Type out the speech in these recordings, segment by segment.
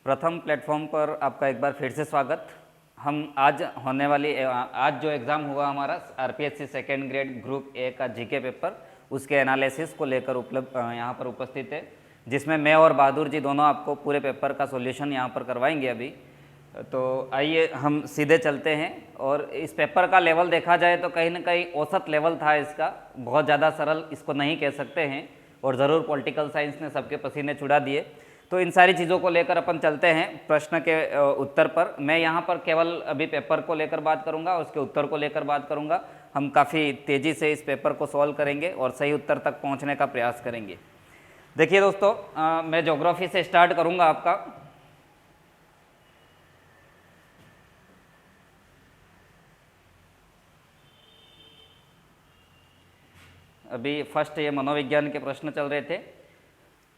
प्रथम प्लेटफॉर्म पर आपका एक बार फिर से स्वागत। हम आज जो एग्ज़ाम हुआ हमारा RPSC second grade group A का जीके पेपर, उसके एनालिसिस को लेकर यहाँ पर उपस्थित है, जिसमें मैं और बहादुर जी दोनों आपको पूरे पेपर का सॉल्यूशन यहाँ पर करवाएंगे अभी। तो आइए हम सीधे चलते हैं। और इस पेपर का लेवल देखा जाए तो कहीं ना कहीं औसत लेवल था इसका, बहुत ज़्यादा सरल इसको नहीं कह सकते हैं, और ज़रूर पॉलिटिकल साइंस ने सबके पसीने छुड़ा दिए। तो इन सारी चीज़ों को लेकर अपन चलते हैं प्रश्न के उत्तर पर। मैं यहाँ पर केवल अभी पेपर को लेकर बात करूँगा, उसके उत्तर को लेकर बात करूँगा। हम काफ़ी तेज़ी से इस पेपर को सॉल्व करेंगे और सही उत्तर तक पहुँचने का प्रयास करेंगे। देखिए दोस्तों, मैं ज्योग्राफी से स्टार्ट करूँगा आपका। अभी फर्स्ट ये मनोविज्ञान के प्रश्न चल रहे थे।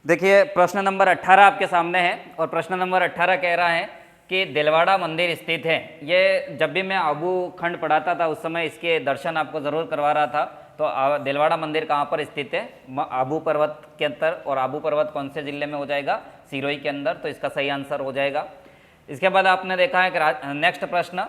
देखिए प्रश्न नंबर 18 आपके सामने है, और प्रश्न नंबर 18 कह रहा है कि दिलवाड़ा मंदिर स्थित है। ये जब भी मैं आबू खंड पढ़ाता था उस समय इसके दर्शन आपको ज़रूर करवा रहा था। तो दिलवाड़ा मंदिर कहाँ पर स्थित है? आबू पर्वत के अंदर। और आबू पर्वत कौन से ज़िले में हो जाएगा? सिरोही के अंदर। तो इसका सही आंसर हो जाएगा। इसके बाद आपने देखा है कि नेक्स्ट प्रश्न,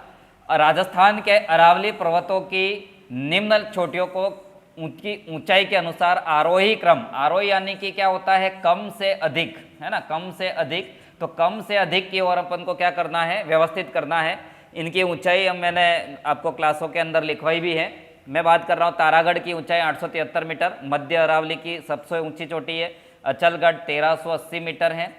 राजस्थान के अरावली पर्वतों की निम्न चोटियों को उनकी ऊंचाई के अनुसार आरोही क्रम, आरोही यानी कि क्या होता है? कम से अधिक, है ना, कम से अधिक। तो कम से अधिक की ओर अपन को क्या करना है? व्यवस्थित करना है। इनकी ऊंचाई मैंने आपको क्लासों के अंदर लिखवाई भी है। मैं बात कर रहा हूँ तारागढ़ की ऊंचाई 873 मीटर, मध्य अरावली की सबसे ऊंची चोटी है। अचलगढ़ 1380 मीटर है।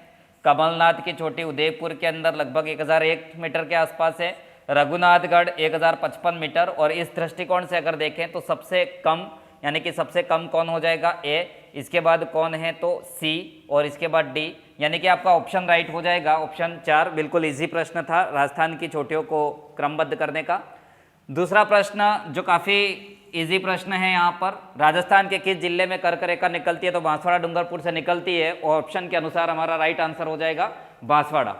कमलनाथ की चोटी उदयपुर के अंदर लगभग 1001 मीटर के आसपास है। रघुनाथगढ़ 1055 मीटर। और इस दृष्टिकोण से अगर देखें तो सबसे कम, यानी कि सबसे कम कौन हो जाएगा? ए। इसके बाद कौन है? तो सी। और इसके बाद डी, यानी कि आपका ऑप्शन राइट हो जाएगा, ऑप्शन 4। बिल्कुल इजी प्रश्न था राजस्थान की चोटियों को क्रमबद्ध करने का। दूसरा प्रश्न जो काफ़ी इजी प्रश्न है यहाँ पर, राजस्थान के किस जिले में कर्क रेखा निकलती है? तो बांसवाड़ा डूंगरपुर से निकलती है, और ऑप्शन के अनुसार हमारा राइट आंसर हो जाएगा बांसवाड़ा।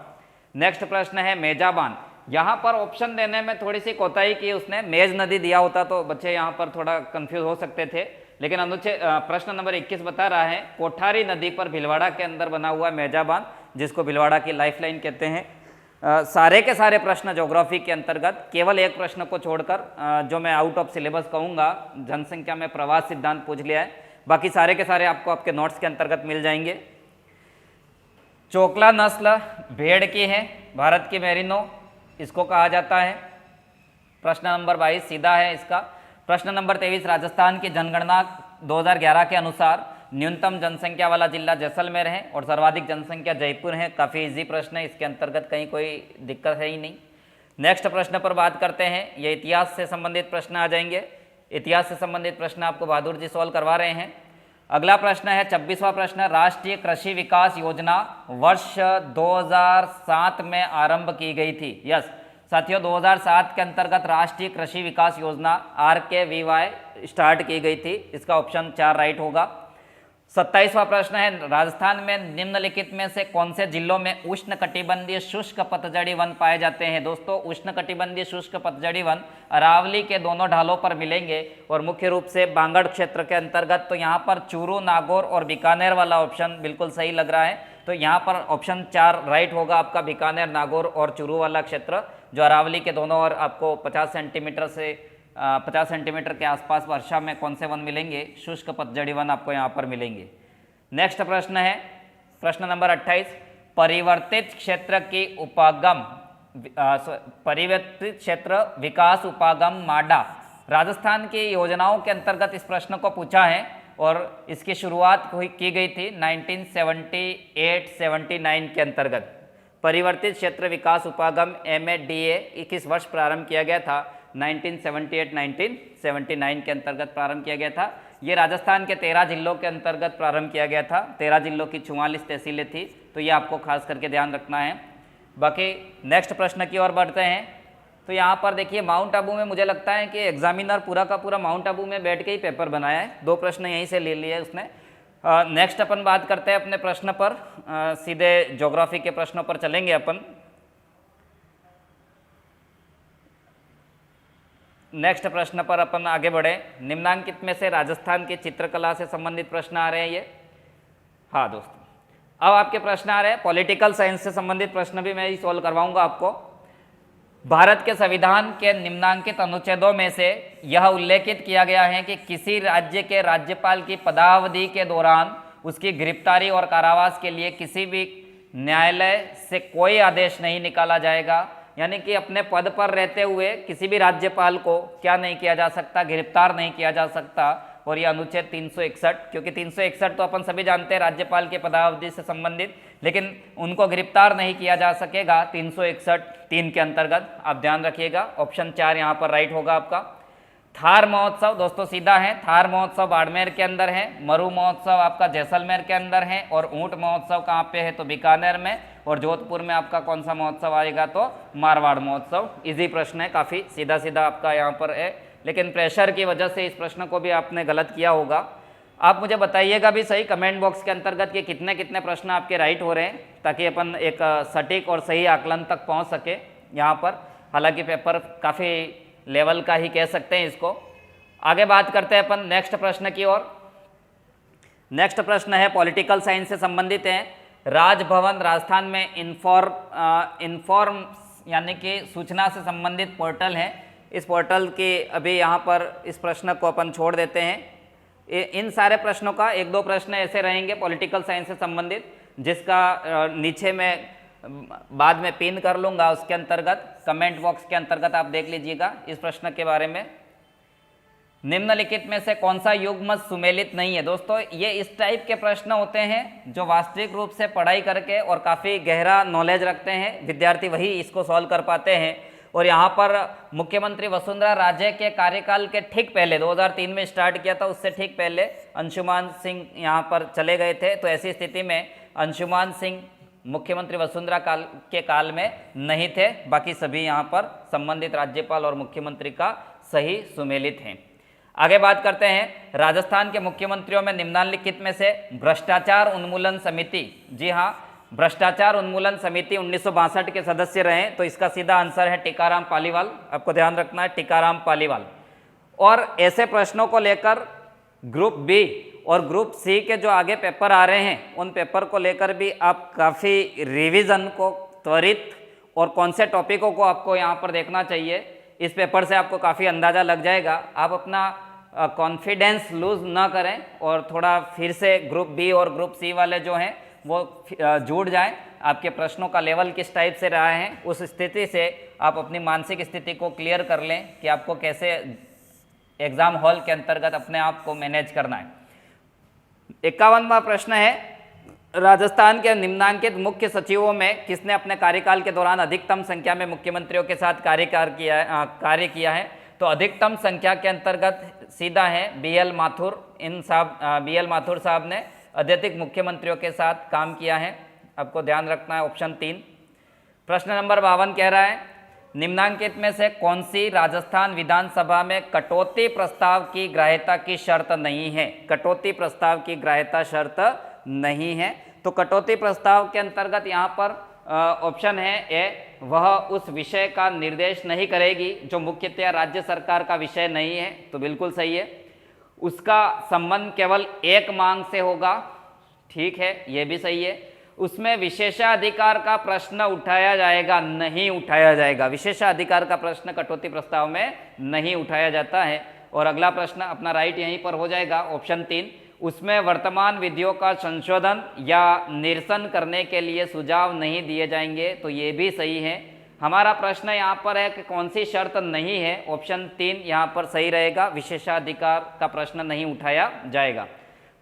नेक्स्ट प्रश्न है मेजाबान। यहाँ पर ऑप्शन देने में थोड़ी सी कोताही की उसने, मेज नदी दिया होता तो बच्चे यहाँ पर थोड़ा कंफ्यूज हो सकते थे। लेकिन अनुच्छेद प्रश्न नंबर 21 बता रहा है कोठारी नदी पर भीलवाड़ा के अंदर बना हुआ मेजाबान, जिसको भीलवाड़ा की लाइफलाइन कहते हैं। सारे के सारे प्रश्न ज्योग्राफी के अंतर्गत, केवल एक प्रश्न को छोड़कर जो मैं आउट ऑफ सिलेबस कहूँगा, जनसंख्या में प्रवास सिद्धांत पूछ लिया है। बाकी सारे के सारे आपको आपके नोट्स के अंतर्गत मिल जाएंगे। चोकला नस्ल भेड़ की है, भारत की मेरिनो इसको कहा जाता है। प्रश्न नंबर 22 सीधा है इसका। प्रश्न नंबर 23, राजस्थान की जनगणना 2011 के अनुसार न्यूनतम जनसंख्या वाला जिला जैसलमेर है और सर्वाधिक जनसंख्या जयपुर है। काफ़ी इजी प्रश्न है, इसके अंतर्गत कहीं कोई दिक्कत है ही नहीं। नेक्स्ट प्रश्न पर बात करते हैं। ये इतिहास से संबंधित प्रश्न आ जाएंगे। इतिहास से संबंधित प्रश्न आपको बहादुर जी सॉल्व करवा रहे हैं। अगला प्रश्न है 26वां प्रश्न, राष्ट्रीय कृषि विकास योजना वर्ष 2007 में आरंभ की गई थी। यस साथियों, 2007 के अंतर्गत राष्ट्रीय कृषि विकास योजना RKVY स्टार्ट की गई थी। इसका ऑप्शन 4 राइट होगा। 27वां प्रश्न है, राजस्थान में निम्नलिखित में से कौन से जिलों में उष्णकटिबंधीय शुष्क पतझड़ी वन पाए जाते हैं? दोस्तों, उष्णकटिबंधीय शुष्क पतझड़ी वन अरावली के दोनों ढालों पर मिलेंगे, और मुख्य रूप से बांगड़ क्षेत्र के अंतर्गत। तो यहाँ पर चूरू, नागौर और बीकानेर वाला ऑप्शन बिल्कुल सही लग रहा है। तो यहाँ पर ऑप्शन 4 राइट होगा आपका, बीकानेर, नागौर और चूरू वाला क्षेत्र, जो अरावली के दोनों ओर आपको 50 सेंटीमीटर के आसपास वर्षा में कौन से वन मिलेंगे? शुष्क पतझड़ी वन आपको यहाँ पर मिलेंगे। नेक्स्ट प्रश्न है प्रश्न नंबर 28, परिवर्तित क्षेत्र की परिवर्तित क्षेत्र विकास उपागम माडा राजस्थान की योजनाओं के अंतर्गत इस प्रश्न को पूछा है, और इसकी शुरुआत की गई थी 1978-79 के अंतर्गत। परिवर्तित क्षेत्र विकास उपागम MADA 21 वर्ष प्रारंभ किया गया था। 1978-1979 के अंतर्गत प्रारंभ किया गया था। ये राजस्थान के 13 जिलों के अंतर्गत प्रारंभ किया गया था। 13 जिलों की 44 तहसीलें थी, तो ये आपको खास करके ध्यान रखना है। बाकी नेक्स्ट प्रश्न की ओर बढ़ते हैं। तो यहाँ पर देखिए, माउंट आबू में मुझे लगता है कि एग्जामिनर पूरा का पूरा माउंट आबू में बैठ के ही पेपर बनाया है। 2 प्रश्न यहीं से ले लिए उसने। नेक्स्ट अपन बात करते हैं अपने प्रश्न पर, सीधे ज्योग्राफी के प्रश्नों पर चलेंगे अपन। नेक्स्ट प्रश्न पर अपन आगे बढ़े। निम्नांकित में से राजस्थान की चित्रकला से संबंधित प्रश्न आ रहे हैं ये। हाँ दोस्तों, अब आपके प्रश्न आ रहे हैं, पॉलिटिकल साइंस से संबंधित प्रश्न भी मैं ही सॉल्व करवाऊंगा आपको। भारत के संविधान के निम्नांकित अनुच्छेदों में से यह उल्लेखित किया गया है कि किसी राज्य के राज्यपाल की पदावधि के दौरान उसकी गिरफ्तारी और कारावास के लिए किसी भी न्यायालय से कोई आदेश नहीं निकाला जाएगा। यानी कि अपने पद पर रहते हुए किसी भी राज्यपाल को क्या नहीं किया जा सकता, गिरफ्तार नहीं किया जा सकता। और ये अनुच्छेद 361, क्योंकि 361 तो अपन सभी जानते हैं राज्यपाल के पदावधि से संबंधित, लेकिन उनको गिरफ्तार नहीं किया जा सकेगा 361(3) के अंतर्गत। आप ध्यान रखिएगा, ऑप्शन 4 यहाँ पर राइट होगा आपका। थार महोत्सव दोस्तों सीधा है, थार महोत्सव बाड़मेर के अंदर है, मरु महोत्सव आपका जैसलमेर के अंदर है, और ऊंट महोत्सव कहाँ पे है तो बीकानेर में, और जोधपुर में आपका कौन सा महोत्सव आएगा तो मारवाड़ महोत्सव। इजी प्रश्न है, काफ़ी सीधा सीधा आपका यहाँ पर है, लेकिन प्रेशर की वजह से इस प्रश्न को भी आपने गलत किया होगा। आप मुझे बताइएगा भी सही कमेंट बॉक्स के अंतर्गत कि कितने कितने प्रश्न आपके राइट हो रहे हैं, ताकि अपन एक सटीक और सही आकलन तक पहुँच सके यहाँ पर। हालांकि पेपर काफ़ी लेवल का ही कह सकते हैं इसको। आगे बात करते हैं अपन नेक्स्ट प्रश्न की ओर। नेक्स्ट प्रश्न है पॉलिटिकल साइंस से संबंधित है। राजभवन राजस्थान में इन्फॉर्म यानी कि सूचना से संबंधित पोर्टल है। इस पोर्टल के अभी यहाँ पर इस प्रश्न को अपन छोड़ देते हैं। इन सारे प्रश्नों का एक दो प्रश्न ऐसे रहेंगे पॉलिटिकल साइंस से संबंधित, जिसका नीचे में बाद में पिन कर लूंगा, उसके अंतर्गत कमेंट बॉक्स के अंतर्गत आप देख लीजिएगा इस प्रश्न के बारे में। निम्नलिखित में से कौन सा युग्म सुमेलित नहीं है। दोस्तों ये इस टाइप के प्रश्न होते हैं जो वास्तविक रूप से पढ़ाई करके और काफ़ी गहरा नॉलेज रखते हैं विद्यार्थी, वही इसको सॉल्व कर पाते हैं। और यहाँ पर मुख्यमंत्री वसुंधरा राजे के कार्यकाल के ठीक पहले 2003 में स्टार्ट किया था, उससे ठीक पहले अंशुमान सिंह यहाँ पर चले गए थे। तो ऐसी स्थिति में अंशुमान सिंह मुख्यमंत्री वसुंधरा के काल में नहीं थे, बाकी सभी यहाँ पर संबंधित राज्यपाल और मुख्यमंत्री का सही सुमेलित हैं। आगे बात करते हैं राजस्थान के मुख्यमंत्रियों में निम्नलिखित में से भ्रष्टाचार उन्मूलन समिति, जी हाँ भ्रष्टाचार उन्मूलन समिति 1962 के सदस्य रहे, तो इसका सीधा आंसर है टीकाराम पालीवाल। आपको ध्यान रखना है टीकाराम पालीवाल। और ऐसे प्रश्नों को लेकर ग्रुप बी और ग्रुप सी के जो आगे पेपर आ रहे हैं उन पेपर को लेकर भी आप काफ़ी रिवीजन को त्वरित और कौन से टॉपिकों को आपको यहाँ पर देखना चाहिए, इस पेपर से आपको काफ़ी अंदाज़ा लग जाएगा। आप अपना कॉन्फिडेंस लूज ना करें और थोड़ा फिर से ग्रुप बी और ग्रुप सी वाले जो हैं वो जुड़ जाएं। आपके प्रश्नों का लेवल किस टाइप से रहा है, उस स्थिति से आप अपनी मानसिक स्थिति को क्लियर कर लें कि आपको कैसे एग्ज़ाम हॉल के अंतर्गत अपने आप को मैनेज करना है। 51वां प्रश्न है राजस्थान के निम्नांकित मुख्य सचिवों में किसने अपने कार्यकाल के दौरान अधिकतम संख्या में मुख्यमंत्रियों के साथ कार्य किया है। तो अधिकतम संख्या के अंतर्गत सीधा है BL माथुर। BL माथुर साहब ने अत्यधिक मुख्यमंत्रियों के साथ काम किया है, आपको ध्यान रखना है ऑप्शन 3। प्रश्न नंबर 52 कह रहा है निम्नांकित में से कौन सी राजस्थान विधानसभा में कटौती प्रस्ताव की ग्राह्यता की शर्त नहीं है। कटौती प्रस्ताव की ग्राह्यता शर्त नहीं है। तो कटौती प्रस्ताव के अंतर्गत यहाँ पर ऑप्शन है ए, वह उस विषय का निर्देश नहीं करेगी जो मुख्यतया राज्य सरकार का विषय नहीं है, तो बिल्कुल सही है। उसका संबंध केवल एक मांग से होगा, ठीक है, ये भी सही है। उसमें विशेषाधिकार का प्रश्न उठाया जाएगा, नहीं उठाया जाएगा। विशेषाधिकार का प्रश्न कटौती प्रस्ताव में नहीं उठाया जाता है। और अगला प्रश्न अपना राइट यहीं पर हो जाएगा ऑप्शन 3। उसमें वर्तमान विधियों का संशोधन या निरसन करने के लिए सुझाव नहीं दिए जाएंगे, तो ये भी सही है। हमारा प्रश्न यहाँ पर है कि कौन सी शर्त नहीं है, ऑप्शन 3 यहाँ पर सही रहेगा, विशेषाधिकार का प्रश्न नहीं उठाया जाएगा।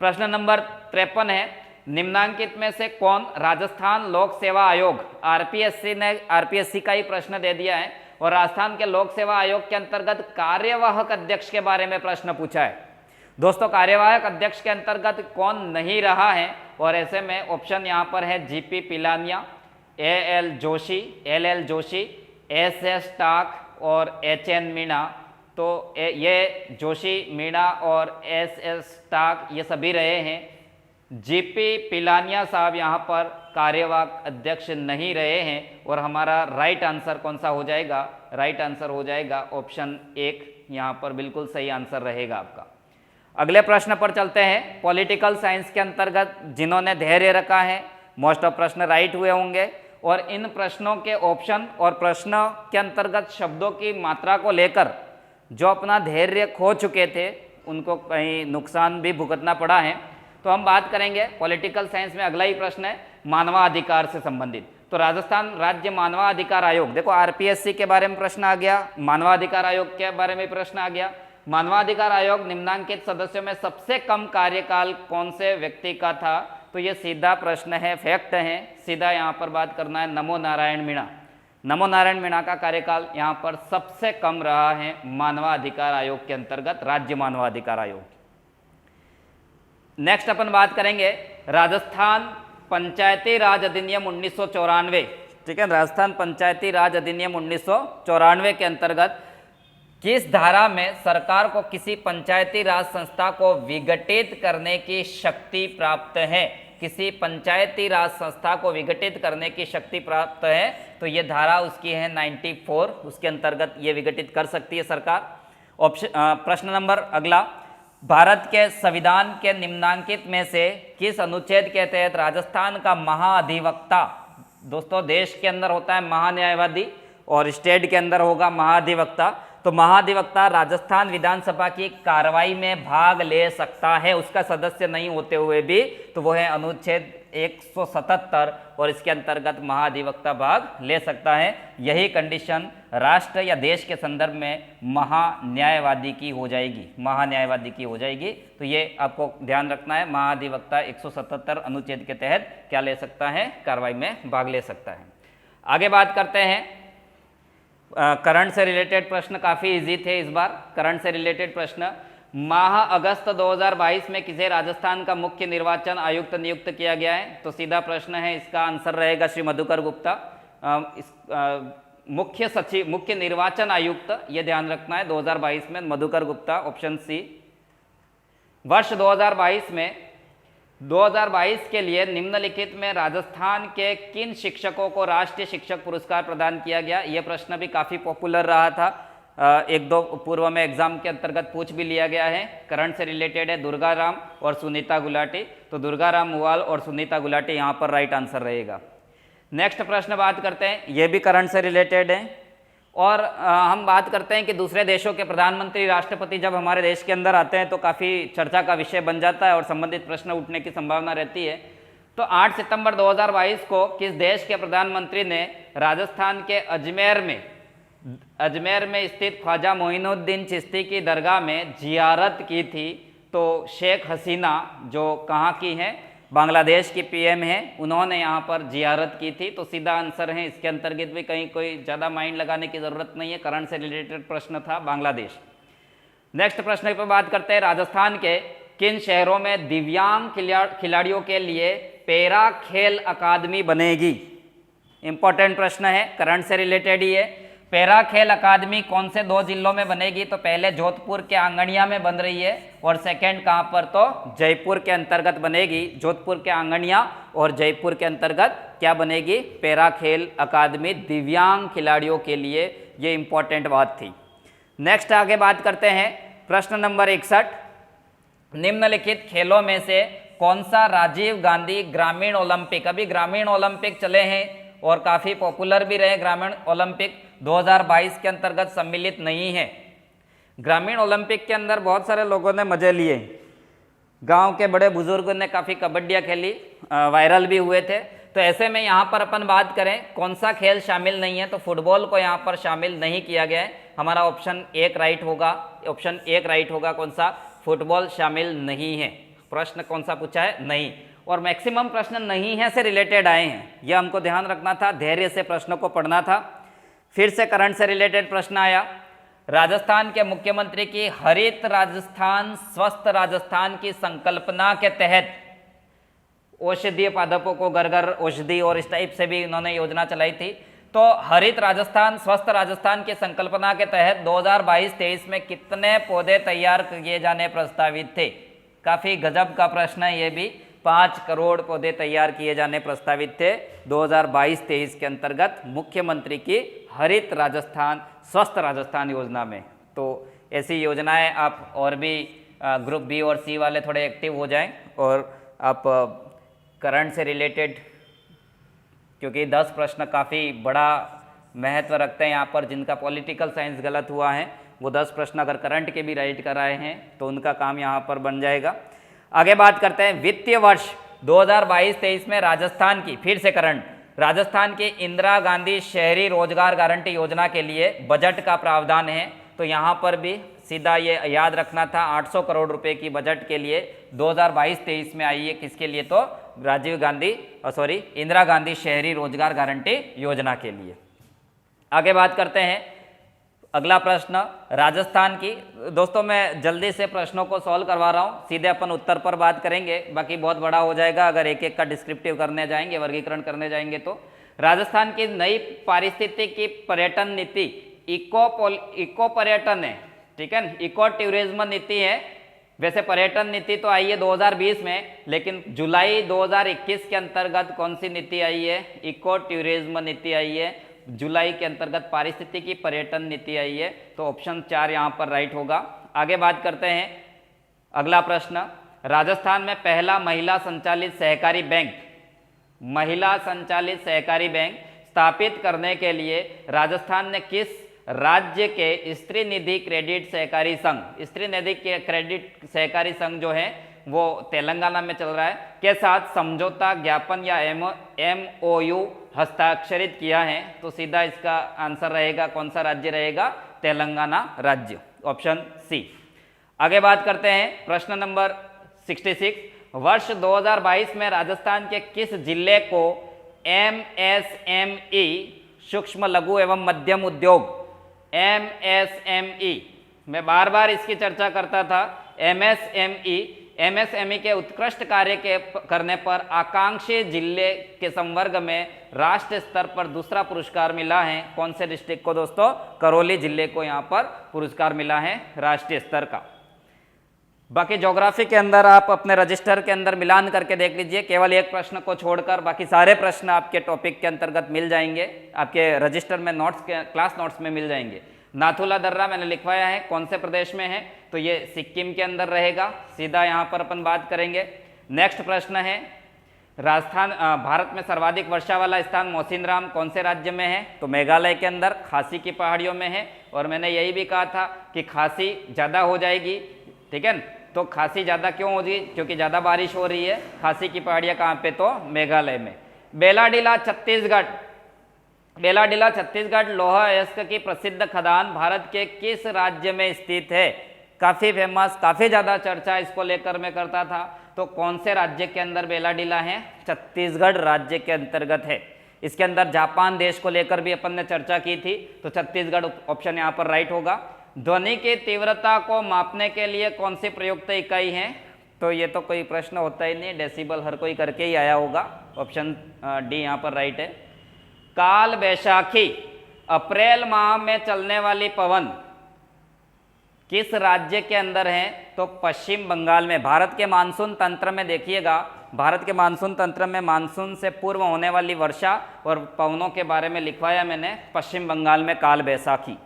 प्रश्न नंबर 53 है निम्नांकित में से कौन राजस्थान लोक सेवा आयोग, आरपीएससी का ही प्रश्न दे दिया है और राजस्थान के लोक सेवा आयोग के अंतर्गत कार्यवाहक अध्यक्ष के बारे में प्रश्न पूछा है। दोस्तों कार्यवाहक अध्यक्ष के अंतर्गत कौन नहीं रहा है, और ऐसे में ऑप्शन यहाँ पर है GP Pilania, L Joshi, S Tak और HN मीणा। तो ये जोशी, मीणा और एस टाक ये सभी रहे हैं। जीपी पिलानिया साहब यहाँ पर कार्यवाहक अध्यक्ष नहीं रहे हैं और हमारा राइट आंसर कौन सा हो जाएगा, राइट आंसर हो जाएगा ऑप्शन 1, यहाँ पर बिल्कुल सही आंसर रहेगा आपका। अगले प्रश्न पर चलते हैं। पॉलिटिकल साइंस के अंतर्गत जिन्होंने धैर्य रखा है मोस्ट ऑफ प्रश्न राइट हुए होंगे और इन प्रश्नों के ऑप्शन और प्रश्न के अंतर्गत शब्दों की मात्रा को लेकर जो अपना धैर्य खो चुके थे उनको कहीं नुकसान भी भुगतना पड़ा है। तो हम बात करेंगे पॉलिटिकल साइंस में, अगला ही प्रश्न है मानवाधिकार से संबंधित। तो राजस्थान राज्य मानवाधिकार आयोग, देखो आरपीएससी के बारे में प्रश्न आ गया, मानवाधिकार आयोग के बारे में प्रश्न आ गया। मानवाधिकार आयोग निम्नांकित सदस्यों में सबसे कम कार्यकाल कौन से व्यक्ति का था? तो ये सीधा प्रश्न है, फैक्ट है, सीधा यहाँ पर बात करना है नमो नारायण मीणा। नमो नारायण मीणा का कार्यकाल यहाँ पर सबसे कम रहा है मानवाधिकार आयोग के अंतर्गत, राज्य मानवाधिकार आयोग। नेक्स्ट अपन बात करेंगे राजस्थान पंचायती राज अधिनियम 1994, ठीक है। राजस्थान पंचायती राज अधिनियम 1994 के अंतर्गत किस धारा में सरकार को किसी पंचायती राज संस्था को विघटित करने की शक्ति प्राप्त है? किसी पंचायती राज संस्था को विघटित करने की शक्ति प्राप्त है, तो ये धारा उसकी है 94, उसके अंतर्गत ये विघटित कर सकती है सरकार। ऑप्शन प्रश्न नंबर अगला, भारत के संविधान के निम्नांकित में से किस अनुच्छेद के तहत राजस्थान का महाधिवक्ता, दोस्तों देश के अंदर होता है महान्यायवादी और स्टेट के अंदर होगा महाधिवक्ता, तो महाधिवक्ता राजस्थान विधानसभा की कार्रवाई में भाग ले सकता है उसका सदस्य नहीं होते हुए भी, तो वो है अनुच्छेद 177 और इसके अंतर्गत महाधिवक्ता भाग ले सकता है। यही कंडीशन राष्ट्र या देश के संदर्भ में महान्यायवादी की हो जाएगी, महान्यायवादी की हो जाएगी। तो ये आपको ध्यान रखना है, महाधिवक्ता 177 अनुच्छेद के तहत क्या ले सकता है? कार्रवाई में भाग ले सकता है। आगे बात करते हैं करंट से रिलेटेड प्रश्न, काफ़ी इजी थे इस बार। करंट से रिलेटेड प्रश्न, माह अगस्त 2022 में किसे राजस्थान का मुख्य निर्वाचन आयुक्त नियुक्त किया गया है? तो सीधा प्रश्न है, इसका आंसर रहेगा श्री मधुकर गुप्ता। मुख्य सचिव, मुख्य निर्वाचन आयुक्त, ये ध्यान रखना है 2022 में मधुकर गुप्ता, ऑप्शन सी। वर्ष 2022 के लिए निम्नलिखित में राजस्थान के किन शिक्षकों को राष्ट्रीय शिक्षक पुरस्कार प्रदान किया गया? यह प्रश्न भी काफ़ी पॉपुलर रहा था, एक दो पूर्व में एग्जाम के अंतर्गत पूछ भी लिया गया है। करंट से रिलेटेड है, दुर्गा राम और सुनीता गुलाटी, तो दुर्गा राम मुवाल और सुनीता गुलाटी यहाँ पर राइट आंसर रहेगा। नेक्स्ट प्रश्न बात करते हैं, ये भी करंट से रिलेटेड है और हम बात करते हैं कि दूसरे देशों के प्रधानमंत्री, राष्ट्रपति जब हमारे देश के अंदर आते हैं तो काफ़ी चर्चा का विषय बन जाता है और संबंधित प्रश्न उठने की संभावना रहती है। तो 8 सितंबर 2022 को किस देश के प्रधानमंत्री ने राजस्थान के अजमेर में स्थित ख्वाजा मोइनुद्दीन चिश्ती की दरगाह में जियारत की थी? तो शेख हसीना, जो कहाँ की हैं, बांग्लादेश की पीएम है, उन्होंने यहाँ पर जियारत की थी। तो सीधा आंसर है, इसके अंतर्गत भी कहीं कोई ज़्यादा माइंड लगाने की ज़रूरत नहीं है, करंट से रिलेटेड प्रश्न था, बांग्लादेश। नेक्स्ट प्रश्न पर बात करते हैं, राजस्थान के किन शहरों में दिव्यांग खिलाड़ियों के लिए पैरा खेल अकादमी बनेगी? इंपॉर्टेंट प्रश्न है, करंट से रिलेटेड ही है। पैरा खेल अकादमी कौन से 2 जिलों में बनेगी? तो पहले जोधपुर के आंगणिया में बन रही है और सेकंड कहाँ पर? तो जयपुर के अंतर्गत बनेगी। जोधपुर के आंगणिया और जयपुर के अंतर्गत क्या बनेगी? पैरा खेल अकादमी दिव्यांग खिलाड़ियों के लिए, ये इंपॉर्टेंट बात थी। नेक्स्ट आगे बात करते हैं, प्रश्न नंबर 61, निम्नलिखित खेलों में से कौन सा राजीव गांधी ग्रामीण ओलंपिक, अभी ग्रामीण ओलंपिक चले हैं और काफ़ी पॉपुलर भी रहे, ग्रामीण ओलंपिक 2022 के अंतर्गत सम्मिलित नहीं है। ग्रामीण ओलंपिक के अंदर बहुत सारे लोगों ने मजे लिए, गांव के बड़े बुजुर्गों ने काफ़ी कबड्डियाँ खेली, वायरल भी हुए थे। तो ऐसे में यहाँ पर अपन बात करें कौन सा खेल शामिल नहीं है, तो फुटबॉल को यहाँ पर शामिल नहीं किया गया है। हमारा ऑप्शन 1 राइट होगा, ऑप्शन 1 राइट होगा। कौन सा? फुटबॉल शामिल नहीं है। प्रश्न कौन सा पूछा है? नहीं। और मैक्सिमम प्रश्न नहीं है से रिलेटेड आए हैं, यह हमको ध्यान रखना था, धैर्य से प्रश्नों को पढ़ना था। फिर से करंट से रिलेटेड प्रश्न आया, राजस्थान के मुख्यमंत्री की हरित राजस्थान स्वस्थ राजस्थान की संकल्पना के तहत औषधीय पादपों को घर घर औषधि और इस टाइप से भी इन्होंने योजना चलाई थी। तो हरित राजस्थान स्वस्थ राजस्थान की संकल्पना के तहत 2022-23 में कितने पौधे तैयार किए जाने प्रस्तावित थे? काफ़ी गजब का प्रश्न है ये भी। 5 करोड़ पौधे तैयार किए जाने प्रस्तावित थे 2022-23 के अंतर्गत मुख्यमंत्री की हरित राजस्थान स्वस्थ राजस्थान योजना में। तो ऐसी योजनाएं आप और भी ग्रुप बी और सी वाले थोड़े एक्टिव हो जाएं और आप करंट से रिलेटेड क्योंकि 10 प्रश्न काफ़ी बड़ा महत्व रखते हैं यहाँ पर। जिनका पॉलिटिकल साइंस गलत हुआ है वो 10 प्रश्न अगर करंट के भी राइट कराए हैं तो उनका काम यहाँ पर बन जाएगा। आगे बात करते हैं, वित्तीय वर्ष 2022-23 में राजस्थान की, फिर से करंट, राजस्थान की इंदिरा गांधी शहरी रोजगार गारंटी योजना के लिए बजट का प्रावधान है। तो यहाँ पर भी सीधा ये याद रखना था, 800 करोड़ रुपए की बजट के लिए 2022-23 में आई है। किसके लिए? तो इंदिरा गांधी शहरी रोजगार गारंटी योजना के लिए। आगे बात करते हैं, अगला प्रश्न राजस्थान की। दोस्तों मैं जल्दी से प्रश्नों को सॉल्व करवा रहा हूँ, सीधे अपन उत्तर पर बात करेंगे, बाकी बहुत बड़ा हो जाएगा अगर एक एक का डिस्क्रिप्टिव करने जाएंगे, वर्गीकरण करने जाएंगे। तो राजस्थान की नई पारिस्थितिकी पर्यटन नीति इको पर्यटन है, ठीक है, इको टूरिज्म नीति है। वैसे पर्यटन नीति तो आई है 2020 में, लेकिन जुलाई 2021 के अंतर्गत कौन सी नीति आई है? इको टूरिज्म नीति आई है। जुलाई के अंतर्गत पारिस्थितिकी पर्यटन नीति आई है। तो ऑप्शन 4 यहाँ पर राइट होगा। आगे बात करते हैं, अगला प्रश्न, राजस्थान में पहला महिला संचालित सहकारी बैंक स्थापित करने के लिए राजस्थान ने किस राज्य के स्त्री निधि क्रेडिट सहकारी संघ जो है वो तेलंगाना में चल रहा है, के साथ समझौता ज्ञापन या MOU हस्ताक्षरित किया है? तो सीधा इसका आंसर रहेगा, कौन सा राज्य रहेगा? तेलंगाना राज्य, ऑप्शन सी। आगे बात करते हैं, प्रश्न नंबर 66, वर्ष 2022 में राजस्थान के किस जिले को MSME सूक्ष्म लघु एवं मध्यम उद्योग, MSME, मैं बार बार इसकी चर्चा करता था, MSME के उत्कृष्ट कार्य करने पर आकांक्षी जिले के संवर्ग में राष्ट्रीय स्तर पर दूसरा पुरस्कार मिला है। कौन से डिस्ट्रिक्ट को दोस्तों? करौली जिले को यहाँ पर पुरस्कार मिला है राष्ट्रीय स्तर का। बाकी ज्योग्राफी के अंदर आप अपने रजिस्टर के अंदर मिलान करके देख लीजिए, केवल एक प्रश्न को छोड़कर बाकी सारे प्रश्न आपके टॉपिक के अंतर्गत मिल जाएंगे, आपके रजिस्टर में क्लास नोट्स में मिल जाएंगे। नाथुला दर्रा मैंने लिखवाया है, कौन से प्रदेश में है? तो ये सिक्किम के अंदर रहेगा। सीधा यहाँ पर अपन बात करेंगे। नेक्स्ट प्रश्न है, भारत में सर्वाधिक वर्षा वाला स्थान मौसिनराम कौन से राज्य में है? तो मेघालय के अंदर खासी की पहाड़ियों में है। और मैंने यही भी कहा था कि खासी ज़्यादा हो जाएगी, ठीक है। तो खासी ज़्यादा क्यों होगी? क्योंकि ज़्यादा बारिश हो रही है। खासी की पहाड़ियाँ कहाँ पे? तो मेघालय में। बेलाडीला छत्तीसगढ़ लोहा अयस्क की प्रसिद्ध खदान भारत के किस राज्य में स्थित है? काफ़ी फेमस, काफ़ी ज़्यादा चर्चा इसको लेकर मैं करता था। तो कौन से राज्य के अंदर बेलाडीला है? छत्तीसगढ़ राज्य के अंतर्गत है। इसके अंदर जापान देश को लेकर भी अपन ने चर्चा की थी, तो छत्तीसगढ़ ऑप्शन यहाँ पर राइट होगा। ध्वनि की तीव्रता को मापने के लिए कौन सी प्रयुक्त इकाई है? तो ये तो कोई प्रश्न होता ही नहीं, डेसिबल हर कोई करके ही आया होगा। ऑप्शन डी यहाँ पर राइट है। काल बैशाखी अप्रैल माह में चलने वाली पवन किस राज्य के अंदर है? तो पश्चिम बंगाल में। भारत के मानसून तंत्र में देखिएगा, भारत के मानसून तंत्र में मानसून से पूर्व होने वाली वर्षा और पवनों के बारे में लिखवाया मैंने, पश्चिम बंगाल में काल बैसाखी।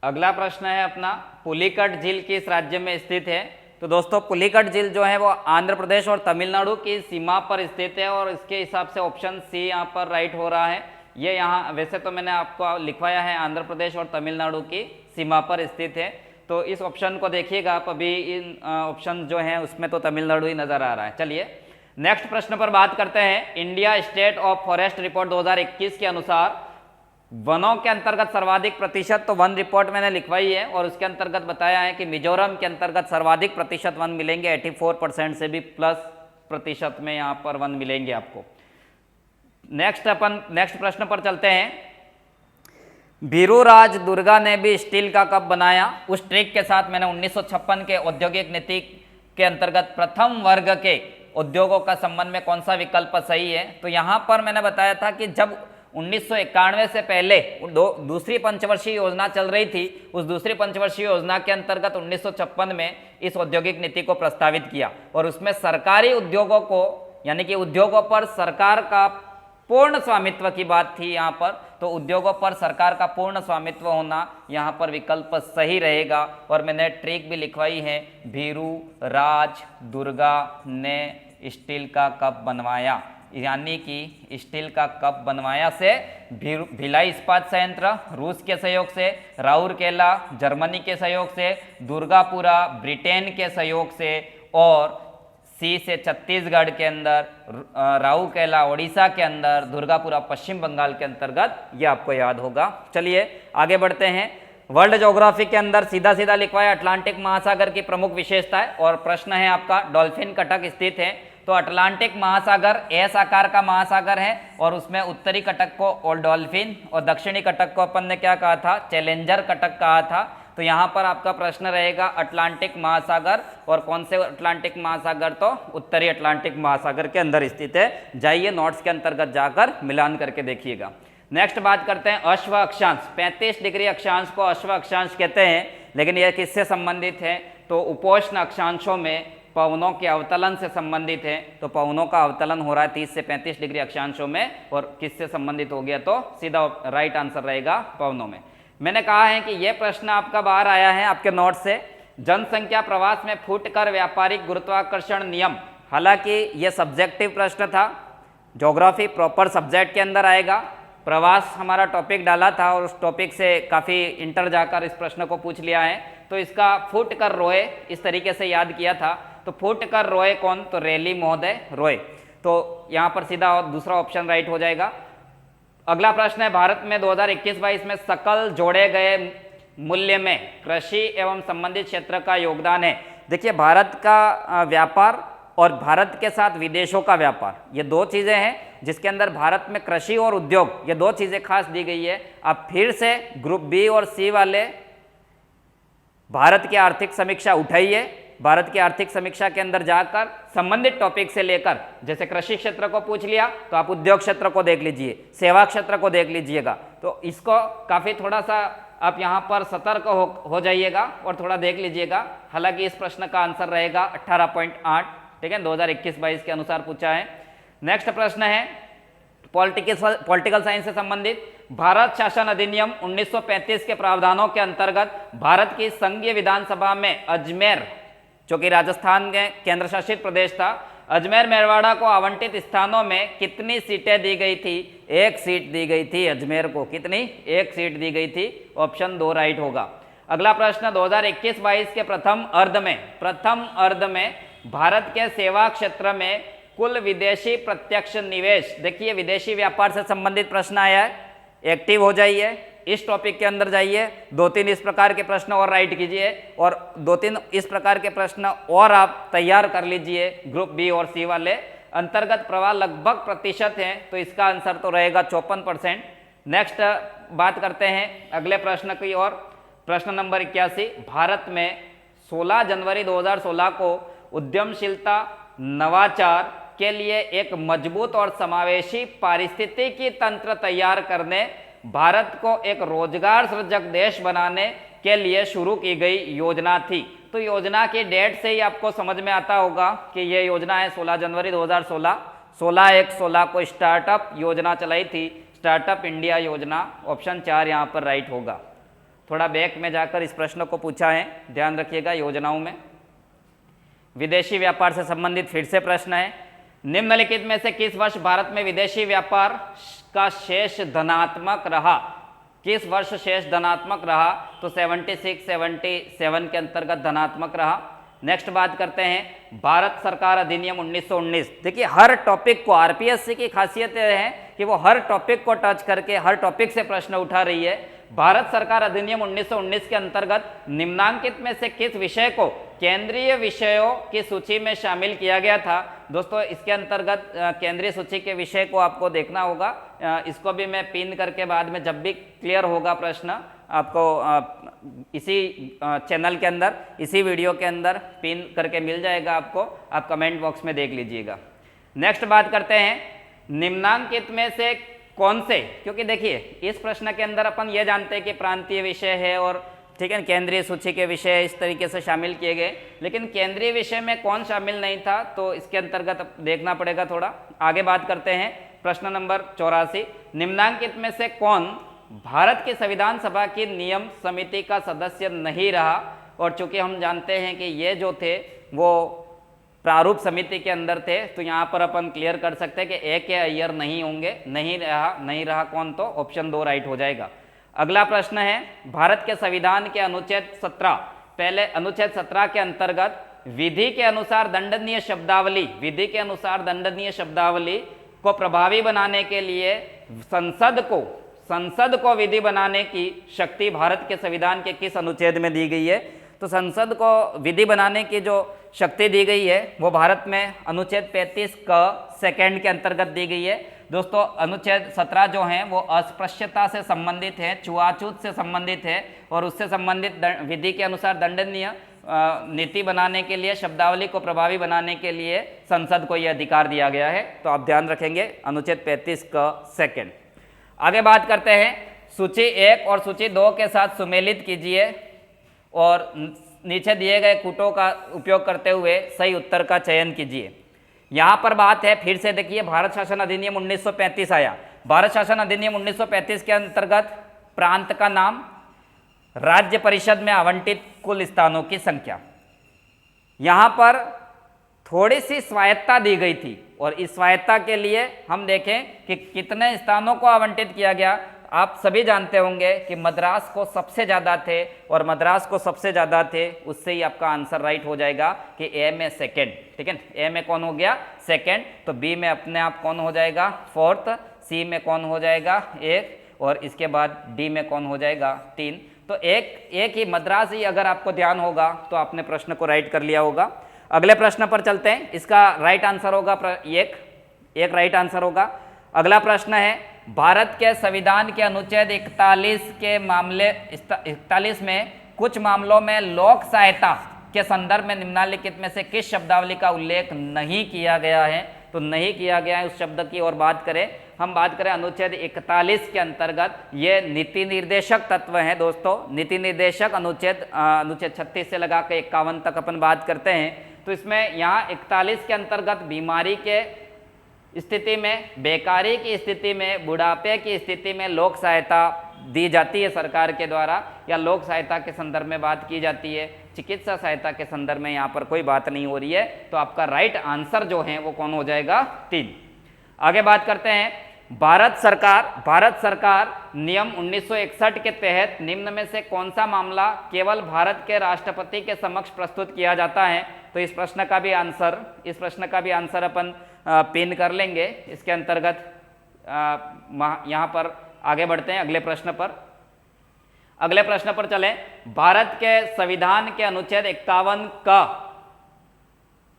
अगला प्रश्न है अपना, पुलिकट झील किस राज्य में स्थित है? तो दोस्तों पुलिकट झील जो है वो आंध्र प्रदेश और तमिलनाडु की सीमा पर स्थित है, और इसके हिसाब से ऑप्शन सी यहाँ पर राइट हो रहा है। ये यहाँ वैसे तो मैंने आपको लिखवाया है आंध्र प्रदेश और तमिलनाडु की सीमा पर स्थित है, तो इस ऑप्शन को देखिएगा आप। अभी इन ऑप्शन जो हैं उसमें तो तमिलनाडु ही नजर आ रहा है। चलिए नेक्स्ट प्रश्न पर बात करते हैं। India state of forest report 2021 के अनुसार वनों के अंतर्गत सर्वाधिक प्रतिशत, तो वन रिपोर्ट मैंने लिखवाई है और उसके अंतर्गत बताया है कि मिजोरम के अंतर्गत सर्वाधिक प्रतिशत वन मिलेंगे, 84% से भी प्लस प्रतिशत में यहाँ पर वन मिलेंगे आपको। नेक्स्ट प्रश्न पर चलते हैं। भीरूराज दुर्गा ने भी स्टील का कप बनाया। उस ट्रिक के साथ मैंने 1956 के औद्योगिक नीति के अंतर्गत प्रथम वर्ग के उद्योगों का संबंध में कौन सा विकल्प सही है? तो यहाँ पर मैंने बताया था कि जब 1991 से पहले दूसरी पंचवर्षीय योजना चल रही थी, उस दूसरी पंचवर्षीय योजना के अंतर्गत 1956 में इस औद्योगिक नीति को प्रस्तावित किया, और उसमें सरकारी उद्योगों को, यानी कि उद्योगों पर सरकार का पूर्ण स्वामित्व की बात थी यहाँ पर। तो उद्योगों पर सरकार का पूर्ण स्वामित्व होना यहाँ पर विकल्प सही रहेगा। और मैंने ट्रिक भी लिखवाई है, भीरू राज दुर्गा ने स्टील का कप बनवाया। यानी कि स्टील का कप बनवाया से भिलाई इस्पात संयंत्र रूस के सहयोग से, राउरकेला जर्मनी के सहयोग से, दुर्गापुरा ब्रिटेन के सहयोग से और सी से छत्तीसगढ़ के अंदर, राउरकेला ओडिशा के अंदर, दुर्गापुरा पश्चिम बंगाल के अंतर्गत, ये आपको याद होगा। चलिए आगे बढ़ते हैं। वर्ल्ड ज्योग्राफी के अंदर सीधा सीधा लिखवा है अटलांटिक महासागर की प्रमुख विशेषताएं और प्रश्न है आपका डॉल्फिन कटक स्थित है। तो अटलांटिक महासागर एस आकार का महासागर है और उसमें उत्तरी कटक को और डॉल्फिन और दक्षिणी कटक को अपन ने क्या कहा था, चैलेंजर कटक कहा था। तो यहाँ पर आपका प्रश्न रहेगा अटलांटिक महासागर, और कौन से अटलांटिक महासागर, तो उत्तरी अटलांटिक महासागर के अंदर स्थित है। जाइए नोट्स के अंतर्गत जाकर मिलान करके देखिएगा। नेक्स्ट बात करते हैं अश्व अक्षांश। 35 डिग्री अक्षांश को अश्व अक्षांश कहते हैं, लेकिन यह किससे संबंधित है, तो उपोष्ण अक्षांशों में पवनों के अवतलन से संबंधित है। तो पवनों का अवतलन हो रहा है 30 से 35 डिग्री अक्षांशों में, और किससे संबंधित हो गया, तो सीधा राइट आंसर रहेगा पवनों में। मैंने कहा है कि यह प्रश्न आपका बाहर आया है आपके नोट से, जनसंख्या प्रवास में फुटकर व्यापारिक गुरुत्वाकर्षण नियम। हालांकि यह सब्जेक्टिव प्रश्न था, ज्योग्राफी प्रॉपर सब्जेक्ट के अंदर आएगा। प्रवास हमारा टॉपिक डाला था और उस टॉपिक से काफ़ी इंटर जाकर इस प्रश्न को पूछ लिया है। तो इसका फुटकर रोए इस तरीके से याद किया था। तो फुटकर रोए कौन, तो रेली महोदय रोए। तो यहाँ पर सीधा दूसरा ऑप्शन राइट हो जाएगा। अगला प्रश्न है भारत में 2021-22 में सकल जोड़े गए मूल्य में कृषि एवं संबंधित क्षेत्र का योगदान है। देखिए भारत का व्यापार और भारत के साथ विदेशों का व्यापार, ये दो चीजें हैं जिसके अंदर भारत में कृषि और उद्योग, ये दो चीजें खास दी गई है। आप फिर से ग्रुप बी और सी वाले भारत की आर्थिक समीक्षा उठाइए। भारत की आर्थिक समीक्षा के अंदर जाकर संबंधित टॉपिक से लेकर, जैसे कृषि क्षेत्र को पूछ लिया तो आप उद्योग क्षेत्र को देख लीजिए, सेवा क्षेत्र को देख लीजिएगा। तो इसको काफी थोड़ा सा आप यहाँ पर सतर्क हो जाइएगा और थोड़ा देख लीजिएगा। हालांकि इस प्रश्न का आंसर रहेगा 18.8, ठीक है, 2021-22 के अनुसार पूछा है। नेक्स्ट प्रश्न है पॉलिटिकल साइंस से संबंधित। भारत शासन अधिनियम 1935 के प्रावधानों के अंतर्गत भारत की संघीय विधानसभा में अजमेर, जो कि राजस्थान के केंद्र शासित प्रदेश था, अजमेर मेरवाड़ा को आवंटित स्थानों में कितनी सीटें दी गई थी? 1 सीट दी गई थी अजमेर को। कितनी? 1 सीट दी गई थी। ऑप्शन 2 राइट होगा। अगला प्रश्न 2021-22 के प्रथम अर्ध में भारत के सेवा क्षेत्र में कुल विदेशी प्रत्यक्ष निवेश, देखिए विदेशी व्यापार से संबंधित प्रश्न आया है, एक्टिव हो जाइए, इस टॉपिक के अंदर जाइए। 2-3 इस प्रकार के प्रश्न और राइट कीजिए और 2-3 इस प्रकार के प्रश्न और आप तैयार कर लीजिए ग्रुप बी और सी वाले। अंतर्गत प्रवाह लगभग प्रतिशत है, तो इसका आंसर तो रहेगा 54%। नेक्स्ट बात करते हैं अगले प्रश्न की और। प्रश्न नंबर 81, भारत में 16 जनवरी 2016 को उद्यमशीलता नवाचार के लिए एक मजबूत और समावेशी पारिस्थितिकी तंत्र तैयार करने, भारत को एक रोजगार सृजक देश बनाने के लिए शुरू की गई योजना थी। तो योजना की डेट से ही आपको समझ में आता होगा कि यह योजना है 16 जनवरी 2016। 16/1/16 को स्टार्टअप योजना चलाई थी, स्टार्टअप इंडिया योजना। ऑप्शन 4 यहाँ पर राइट होगा। थोड़ा बैक में जाकर इस प्रश्न को पूछा है, ध्यान रखिएगा योजनाओं में। विदेशी व्यापार से संबंधित फिर से प्रश्न है, निम्नलिखित में से किस वर्ष भारत में विदेशी व्यापार का शेष धनात्मक रहा? किस वर्ष शेष धनात्मक रहा? तो 76-77 के अंतर्गत धनात्मक रहा। नेक्स्ट बात करते हैं भारत सरकार अधिनियम 1919। देखिए हर टॉपिक को, आरपीएससी की खासियत यह है कि वो हर टॉपिक को टच करके हर टॉपिक से प्रश्न उठा रही है। भारत सरकार अधिनियम 1919 के अंतर्गत निम्नांकित में से किस विषय को केंद्रीय विषयों की सूची में शामिल किया गया था? दोस्तों इसके अंतर्गत केंद्रीय सूची के विषय को आपको देखना होगा। इसको भी मैं पिन करके बाद में जब भी क्लियर होगा प्रश्न आपको इसी चैनल के अंदर, इसी वीडियो के अंदर पिन करके मिल जाएगा आपको, आप कमेंट बॉक्स में देख लीजिएगा। नेक्स्ट बात करते हैं निम्नांकित में से कौन से, क्योंकि देखिए इस प्रश्न के अंदर अपन ये जानते हैं कि प्रांतीय विषय है और ठीक है केंद्रीय सूची के विषय इस तरीके से शामिल किए गए, लेकिन केंद्रीय विषय में कौन शामिल नहीं था, तो इसके अंतर्गत देखना पड़ेगा थोड़ा। आगे बात करते हैं प्रश्न नंबर 84, निम्नांकित में से कौन भारत की संविधान सभा की नियम समिति का सदस्य नहीं रहा? और चूंकि हम जानते हैं कि ये जो थे वो प्रारूप समिति के अंदर थे, तो यहाँ पर अपन क्लियर कर सकते हैं कि ए के अय्यर नहीं होंगे, नहीं रहा कौन, तो ऑप्शन 2 राइट हो जाएगा। अगला प्रश्न है, भारत के संविधान के अनुच्छेद 17, पहले अनुच्छेद 17 के अंतर्गत विधि के अनुसार दंडनीय शब्दावली, विधि के अनुसार दंडनीय शब्दावली को प्रभावी बनाने के लिए संसद को विधि बनाने की शक्ति भारत के संविधान के किस अनुच्छेद में दी गई है? तो संसद को विधि बनाने की जो शक्ति दी गई है वो भारत में अनुच्छेद 35 क सेकंड के अंतर्गत दी गई है। दोस्तों अनुच्छेद 17 जो है वो अस्पृश्यता से संबंधित है, छुआछूत से संबंधित है, और उससे संबंधित विधि के अनुसार दंडनीय नीति बनाने के लिए, शब्दावली को प्रभावी बनाने के लिए संसद को यह अधिकार दिया गया है। तो आप ध्यान रखेंगे अनुच्छेद 35 का सेकंड। आगे बात करते हैं, सूची 1 और सूची 2 के साथ सुमेलित कीजिए और नीचे दिए गए कूटों का उपयोग करते हुए सही उत्तर का चयन कीजिए। यहाँ पर बात है, फिर से देखिए, भारत शासन अधिनियम 1935 आया। भारत शासन अधिनियम 1935 के अंतर्गत प्रांत का नाम, राज्य परिषद में आवंटित कुल स्थानों की संख्या, यहाँ पर थोड़ी सी स्वायत्ता दी गई थी, और इस स्वायत्ता के लिए हम देखें कि कितने स्थानों को आवंटित किया गया। आप सभी जानते होंगे कि मद्रास को सबसे ज़्यादा थे, और मद्रास को सबसे ज़्यादा थे, उससे ही आपका आंसर राइट हो जाएगा कि ए में सेकेंड, ठीक है। ए में कौन हो गया? सेकेंड। तो बी में अपने आप कौन हो जाएगा? फोर्थ। सी में कौन हो जाएगा? 1, और इसके बाद डी में कौन हो जाएगा? 3। तो एक ही मद्रास ही अगर आपको ध्यान होगा तो आपने प्रश्न को राइट कर लिया होगा। अगले प्रश्न पर चलते हैं। इसका राइट आंसर होगा एक राइट आंसर होगा। अगला प्रश्न है, भारत के संविधान के अनुच्छेद 41 में कुछ मामलों में लोक सहायता के संदर्भ में निम्नलिखित में से किस शब्दावली का उल्लेख नहीं किया गया है? तो नहीं किया गया है उस शब्द की और बात करें, हम बात करें अनुच्छेद 41 के अंतर्गत, ये नीति निर्देशक तत्व हैं दोस्तों। नीति निर्देशक अनुच्छेद 36 से लगा के 51 तक अपन बात करते हैं। तो इसमें यहाँ 41 के अंतर्गत बीमारी के स्थिति में, बेकारी की स्थिति में, बुढ़ापे की स्थिति में लोक सहायता दी जाती है सरकार के द्वारा, या लोक सहायता के संदर्भ में बात की जाती है। चिकित्सा सहायता के संदर्भ में यहाँ पर कोई बात नहीं हो रही है। तो आपका राइट आंसर जो है वो कौन हो जाएगा? 3। आगे बात करते हैं, भारत सरकार नियम 1961 के तहत निम्न में से कौन सा मामला केवल भारत के राष्ट्रपति के समक्ष प्रस्तुत किया जाता है? तो इस प्रश्न का भी आंसर अपन पिन कर लेंगे। इसके अंतर्गत यहाँ पर आगे बढ़ते हैं अगले प्रश्न पर चलें। भारत के संविधान के अनुच्छेद 51 का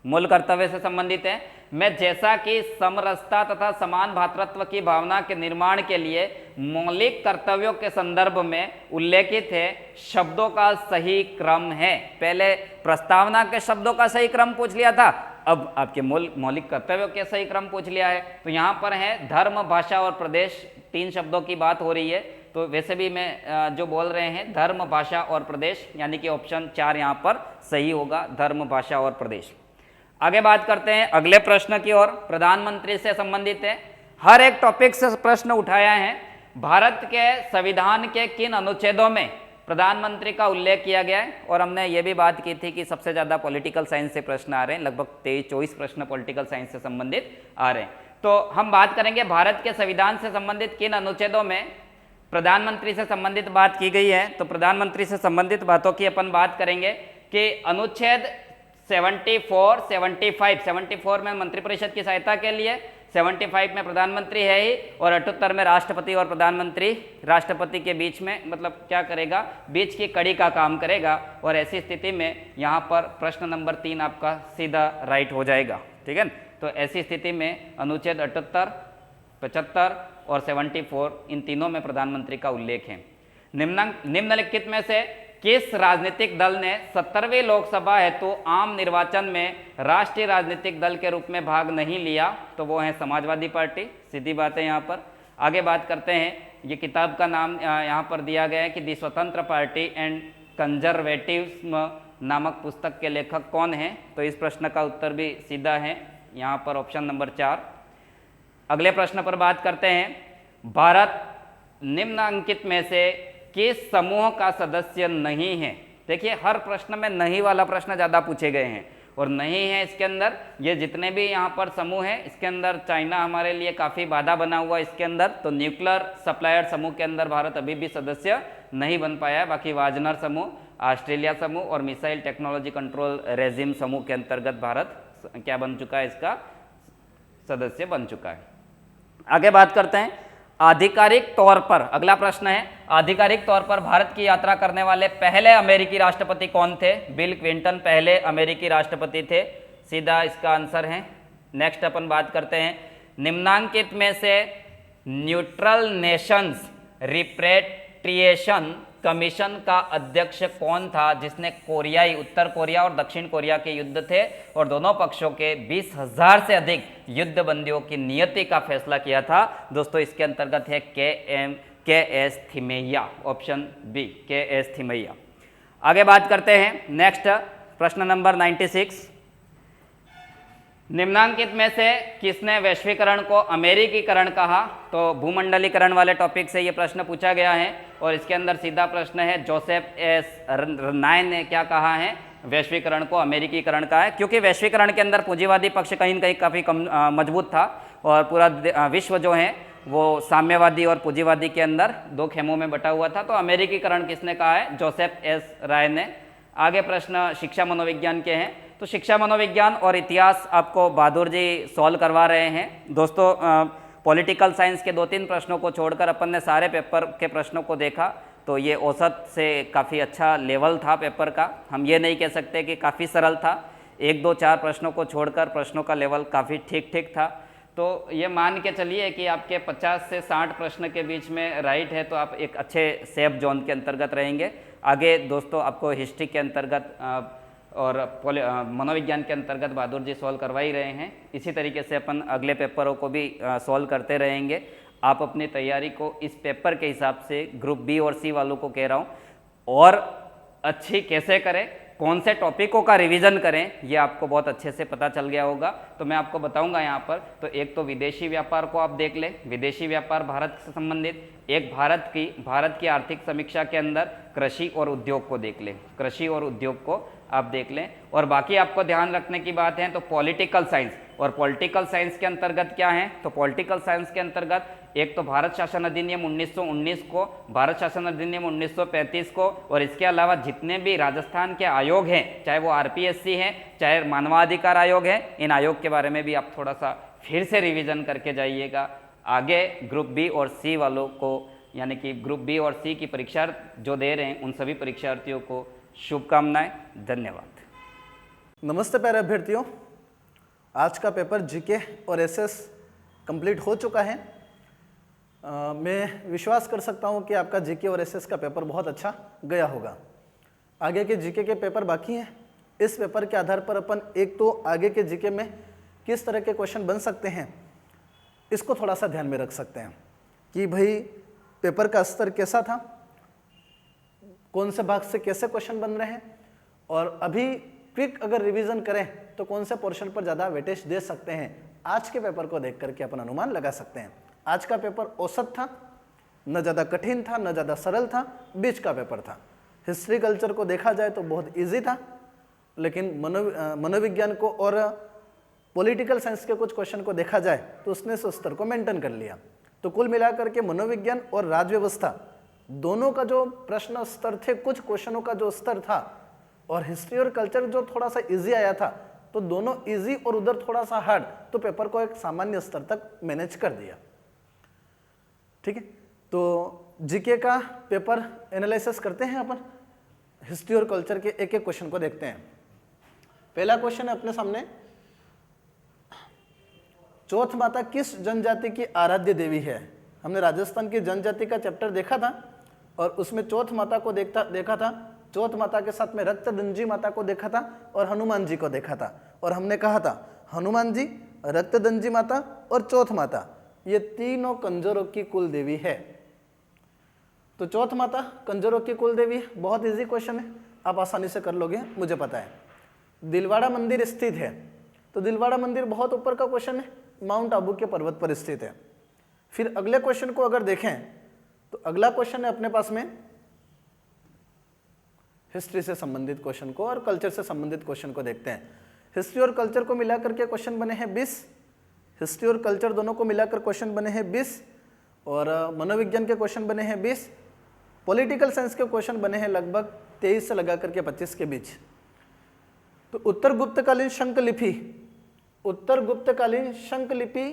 मूल कर्तव्य से संबंधित है, में जैसा कि समरसता तथा समान भातृत्व की भावना के निर्माण के लिए मौलिक कर्तव्यों के संदर्भ में उल्लेखित है, शब्दों का सही क्रम है। पहले प्रस्तावना के शब्दों का सही क्रम पूछ लिया था, अब आपके मौलिक कर्तव्यों के सही क्रम पूछ लिया है। तो यहाँ पर है धर्म, भाषा और प्रदेश, 3 शब्दों की बात हो रही है। तो वैसे भी मैं जो बोल रहे हैं धर्म, भाषा और प्रदेश, यानी कि ऑप्शन 4 यहाँ पर सही होगा, धर्म, भाषा और प्रदेश। आगे बात करते हैं अगले प्रश्न की ओर, प्रधानमंत्री से संबंधित है। हर एक टॉपिक से प्रश्न उठाया है। भारत के संविधान के किन अनुच्छेदों में प्रधानमंत्री का उल्लेख किया गया है? और हमने ये भी बात की थी कि सबसे ज़्यादा पॉलिटिकल साइंस से प्रश्न आ रहे हैं, लगभग 23-24 प्रश्न पॉलिटिकल साइंस से संबंधित आ रहे हैं। तो हम बात करेंगे भारत के संविधान से संबंधित किन अनुच्छेदों में प्रधानमंत्री से संबंधित बात की गई है। तो प्रधानमंत्री से संबंधित बातों की अपन बात करेंगे कि अनुच्छेद 74 में मंत्रिपरिषद की सहायता के लिए, 75 में प्रधानमंत्री है ही, और 78 में राष्ट्रपति और प्रधानमंत्री राष्ट्रपति के बीच में, मतलब क्या करेगा, बीच की कड़ी का काम करेगा। और ऐसी स्थिति में यहाँ पर प्रश्न नंबर 3 आपका सीधा राइट हो जाएगा, ठीक है। तो ऐसी स्थिति में अनुच्छेद 78, 75 और 74 इन तीनों में प्रधानमंत्री का उल्लेख है। निम्नलिखित में से किस राजनीतिक दल ने 70वीं लोकसभा हेतु आम निर्वाचन में राष्ट्रीय राजनीतिक दल के रूप में भाग नहीं लिया? तो वो है समाजवादी पार्टी, सीधी बात है। यहाँ पर आगे बात करते हैं, ये किताब का नाम यहाँ पर दिया गया है कि दी स्वतंत्र पार्टी एंड कंजर्वेटिव्स नामक पुस्तक के लेखक कौन हैं? तो इस प्रश्न का उत्तर भी सीधा है, यहाँ पर ऑप्शन नंबर 4। अगले प्रश्न पर बात करते हैं, भारत निम्नलिखित में से किस समूह का सदस्य नहीं है? देखिए हर प्रश्न में नहीं वाला प्रश्न ज़्यादा पूछे गए हैं, और नहीं है इसके अंदर। ये जितने भी यहाँ पर समूह हैं इसके अंदर चाइना हमारे लिए काफ़ी बाधा बना हुआ है इसके अंदर। तो न्यूक्लियर सप्लायर समूह के अंदर भारत अभी भी सदस्य नहीं बन पाया है। बाकी वाजनर समूह, ऑस्ट्रेलिया समूह और मिसाइल टेक्नोलॉजी कंट्रोल रेजिम समूह के अंतर्गत भारत क्या बन चुका है, इसका सदस्य बन चुका है। आगे बात करते हैं आधिकारिक तौर पर, अगला प्रश्न है आधिकारिक तौर पर भारत की यात्रा करने वाले पहले अमेरिकी राष्ट्रपति कौन थे? बिल क्लिंटन पहले अमेरिकी राष्ट्रपति थे, सीधा इसका आंसर है। नेक्स्ट अपन बात करते हैं निम्नांकित में से न्यूट्रल नेशंस रिपेट्रिएशन कमीशन का अध्यक्ष कौन था जिसने कोरियाई, उत्तर कोरिया और दक्षिण कोरिया के युद्ध थे और दोनों पक्षों के 20,000 से अधिक युद्ध बंदियों की नियति का फैसला किया था? दोस्तों इसके अंतर्गत है के एस थिमैया, ऑप्शन बी के एस थिमैया। आगे बात करते हैं नेक्स्ट प्रश्न नंबर 96, निम्नांकित में से किसने वैश्वीकरण को अमेरिकीकरण कहा? तो भूमंडलीकरण वाले टॉपिक से ये प्रश्न पूछा गया है और इसके अंदर सीधा प्रश्न है जोसेफ एस रनाय ने क्या कहा है? वैश्वीकरण को अमेरिकीकरण कहा है, क्योंकि वैश्वीकरण के अंदर पूंजीवादी पक्ष कहीं न कहीं काफ़ी मजबूत था और पूरा विश्व जो है वो साम्यवादी और पूंजीवादी के अंदर दो खेमों में बटा हुआ था। तो अमेरिकीकरण किसने कहा है? जोसेफ एस राय ने। आगे प्रश्न शिक्षा मनोविज्ञान के हैं, तो शिक्षा मनोविज्ञान और इतिहास आपको बहादुर जी सॉल्व करवा रहे हैं। दोस्तों पॉलिटिकल साइंस के 2-3 प्रश्नों को छोड़कर अपन ने सारे पेपर के प्रश्नों को देखा तो ये औसत से काफ़ी अच्छा लेवल था पेपर का। हम ये नहीं कह सकते कि काफ़ी सरल था, 1, 2, 4 प्रश्नों को छोड़कर प्रश्नों का लेवल काफ़ी ठीक ठीक था। तो ये मान के चलिए कि आपके 50 से 60 प्रश्न के बीच में राइट है, तो आप एक अच्छे सेफ जोन के अंतर्गत रहेंगे। आगे दोस्तों आपको हिस्ट्री के अंतर्गत और मनोविज्ञान के अंतर्गत बहादुर जी सॉल्व करवा ही रहे हैं। इसी तरीके से अपन अगले पेपरों को भी सॉल्व करते रहेंगे। आप अपनी तैयारी को इस पेपर के हिसाब से ग्रुप बी और सी वालों को कह रहा हूँ और अच्छी कैसे करें, कौन से टॉपिकों का रिवीजन करें, ये आपको बहुत अच्छे से पता चल गया होगा। तो मैं आपको बताऊंगा यहाँ पर, तो एक तो विदेशी व्यापार को आप देख लें, विदेशी व्यापार भारत से संबंधित। एक भारत की आर्थिक समीक्षा के अंदर कृषि और उद्योग को देख लें, कृषि और उद्योग को आप देख लें। और बाकी आपको ध्यान रखने की बात है तो पॉलिटिकल साइंस, और पॉलिटिकल साइंस के अंतर्गत क्या है? तो पॉलिटिकल साइंस के अंतर्गत एक तो भारत शासन अधिनियम 1919 को, भारत शासन अधिनियम 1935 को, और इसके अलावा जितने भी राजस्थान के आयोग हैं, चाहे वो आरपीएससी हैं, चाहे मानवाधिकार आयोग है, इन आयोग के बारे में भी आप थोड़ा सा फिर से रिवीजन करके जाइएगा। आगे ग्रुप बी और सी वालों को, यानी कि ग्रुप बी और सी की परीक्षा जो दे रहे हैं उन सभी परीक्षार्थियों को शुभकामनाएं। धन्यवाद। नमस्ते प्यारे अभ्यर्थियों, आज का पेपर जीके और एसएस कंप्लीट हो चुका है। मैं विश्वास कर सकता हूं कि आपका जीके और एसएस का पेपर बहुत अच्छा गया होगा। आगे के जीके के पेपर बाकी हैं। इस पेपर के आधार पर अपन एक तो आगे के जीके में किस तरह के क्वेश्चन बन सकते हैं इसको थोड़ा सा ध्यान में रख सकते हैं कि भाई पेपर का स्तर कैसा था, कौन से भाग से कैसे क्वेश्चन बन रहे हैं, और अभी क्विक अगर रिवीजन करें तो कौन से पोर्शन पर ज़्यादा वेटेज दे सकते हैं। आज के पेपर को देख करके अपन अनुमान लगा सकते हैं। आज का पेपर औसत था, न ज़्यादा कठिन था न ज़्यादा सरल था, बीच का पेपर था। हिस्ट्री कल्चर को देखा जाए तो बहुत इजी था, लेकिन मनोविज्ञान को और पॉलिटिकल साइंस के कुछ क्वेश्चन को देखा जाए तो उसने उस स्तर को मेंटेन कर लिया। तो कुल मिलाकर के मनोविज्ञान और राजव्यवस्था दोनों का जो प्रश्न स्तर थे, कुछ क्वेश्चनों का जो स्तर था, और हिस्ट्री और कल्चर जो थोड़ा सा इजी आया था, तो दोनों इजी और उधर थोड़ा सा हार्ड, तो पेपर को एक सामान्य स्तर तक मैनेज कर दिया। ठीक है, तो जीके का पेपर एनालिसिस करते हैं अपन। हिस्ट्री और कल्चर के एक एक क्वेश्चन को देखते हैं। पहला क्वेश्चन है अपने सामने, चौथ माता किस जनजाति की आराध्य देवी है? हमने राजस्थान की जनजाति का चैप्टर देखा था और उसमें चौथ माता को देखा था। चौथ माता के साथ में रक्तदंजी माता को देखा था और हनुमान जी को देखा था, और हमने कहा था हनुमान जी, रक्तदंजी माता और चौथ माता ये तीनों कंजरों की कुल देवी है। तो चौथ माता कंजरों की कुल देवी है, बहुत इजी क्वेश्चन है, आप आसानी से कर लोगे, मुझे पता है। दिलवाड़ा मंदिर स्थित है, तो दिलवाड़ा मंदिर बहुत ऊपर का क्वेश्चन है, माउंट आबू के पर्वत पर स्थित है। फिर अगले क्वेश्चन को अगर देखें तो अगला क्वेश्चन है अपने पास में हिस्ट्री से संबंधित क्वेश्चन को और कल्चर से संबंधित क्वेश्चन को देखते हैं। हिस्ट्री और कल्चर को मिलाकर के क्वेश्चन बने हैं 20, हिस्ट्री और कल्चर दोनों को मिलाकर क्वेश्चन बने हैं 20, और मनोविज्ञान के क्वेश्चन बने हैं 20, पॉलिटिकल साइंस के क्वेश्चन बने हैं लगभग 23 से लगा करके 25 के बीच। तो उत्तर गुप्तकालीन शंखलिपि, उत्तर गुप्तकालीन शंखलिपि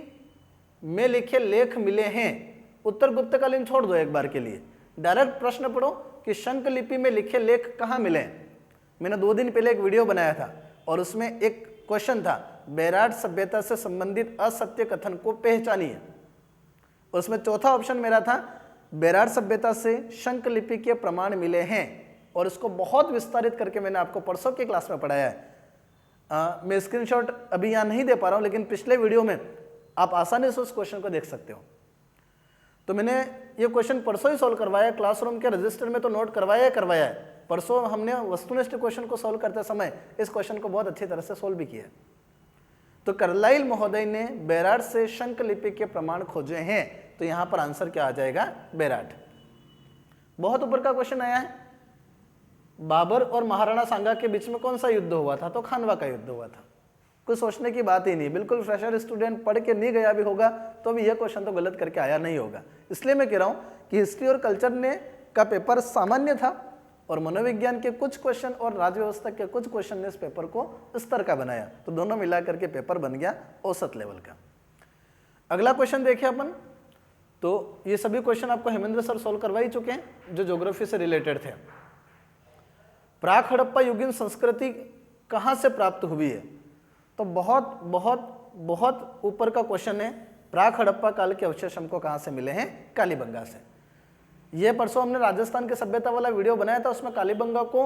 में लिखे लेख मिले हैं। उत्तर गुप्तकालीन छोड़ दो एक बार के लिए, डायरेक्ट प्रश्न पढ़ो कि शंखलिपि में लिखे लेख कहाँ मिले। मैंने 2 दिन पहले एक वीडियो बनाया था और उसमें एक क्वेश्चन था, बेराट सभ्यता से संबंधित असत्य कथन को पहचानिए। उसमें चौथा ऑप्शन मेरा था, बेराट सभ्यता से शंखलिपि के प्रमाण मिले हैं, और इसको बहुत विस्तारित करके मैंने आपको परसों की क्लास में पढ़ाया है। मैं स्क्रीनशॉट अभी यहाँ नहीं दे पा रहा हूँ, लेकिन पिछले वीडियो में आप आसानी से उस क्वेश्चन को देख सकते हो। तो मैंने ये क्वेश्चन परसों ही सॉल्व करवाया, क्लासरूम के रजिस्टर में तो नोट करवाया है। परसों हमने वस्तुनिष्ठ क्वेश्चन को सॉल्व करते समय इस क्वेश्चन को बहुत अच्छी तरह से सॉल्व भी किया। तो कार्लाइल महोदय ने बेराट से शंखलिपि के प्रमाण खोजे हैं, तो यहाँ पर आंसर क्या आ जाएगा, बेराट। बहुत ऊपर का क्वेश्चन आया है, बाबर और महाराणा सांगा के बीच में कौन सा युद्ध हुआ था, तो खानवा का युद्ध हुआ था। कुछ सोचने की बात ही नहीं, बिल्कुल फ्रेशर स्टूडेंट पढ़ के नहीं गया भी होगा तो भी यह क्वेश्चन तो गलत करके आया नहीं होगा। इसलिए मैं कह रहा हूँ कि हिस्ट्री और कल्चर ने का पेपर सामान्य था, और मनोविज्ञान के कुछ क्वेश्चन और राज्य व्यवस्था के कुछ क्वेश्चन ने इस पेपर को स्तर का बनाया, तो दोनों मिलाकर के पेपर बन गया औसत लेवल का। अगला क्वेश्चन देखिए अपन, तो ये सभी क्वेश्चन आपको हेमेंद्र सर सोल्व करवा ही चुके हैं जो ज्योग्राफी से रिलेटेड थे। प्राक हड़प्पा युगीन संस्कृति कहाँ से प्राप्त हुई है, तो बहुत बहुत बहुत ऊपर का क्वेश्चन है। प्राक हड़प्पा काल के अवशेष हमको कहाँ से मिले हैं, कालीबंगा से। ये परसों हमने राजस्थान के सभ्यता वाला वीडियो बनाया था, उसमें कालीबंगा को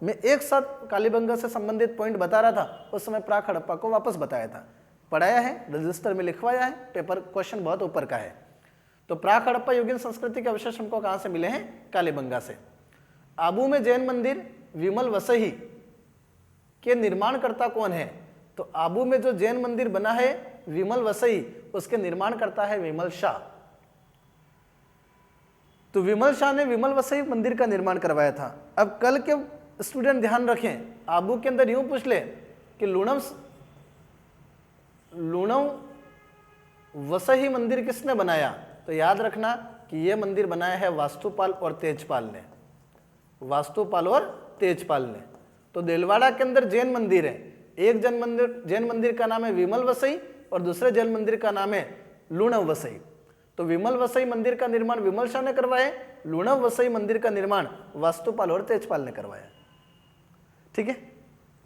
मैं एक साथ कालीबंगा से संबंधित पॉइंट बता रहा था, उस समय प्राक हड़प्पा को वापस बताया था, पढ़ाया है, रजिस्टर में लिखवाया है, पेपर क्वेश्चन बहुत ऊपर का है। तो प्राक हड़प्पा युगीन संस्कृति के अवशेष हमको कहाँ से मिले हैं, कालीबंगा से। आबू में जैन मंदिर विमल वसई के निर्माणकर्ता कौन है, तो आबू में जो जैन मंदिर बना है विमल वसई, उसके निर्माणकर्ता है विमल शाह। तो विमल शाह ने विमल वसई मंदिर का निर्माण करवाया था। अब कल के स्टूडेंट ध्यान रखें, आबू के अंदर यूं पूछ ले कि लूणव वसई मंदिर किसने बनाया, तो याद रखना कि यह मंदिर बनाया है वास्तुपाल और तेजपाल ने, वास्तुपाल और तेजपाल ने। तो देलवाड़ा के अंदर जैन मंदिर है, एक जैन मंदिर का नाम है विमल वसई और दूसरे जैन मंदिर का नाम है लूणव वसई। तो विमल वसई मंदिर का निर्माण विमल शाह ने करवाया, लूणव वसई मंदिर का निर्माण वास्तुपाल और तेजपाल ने करवाया। ठीक है,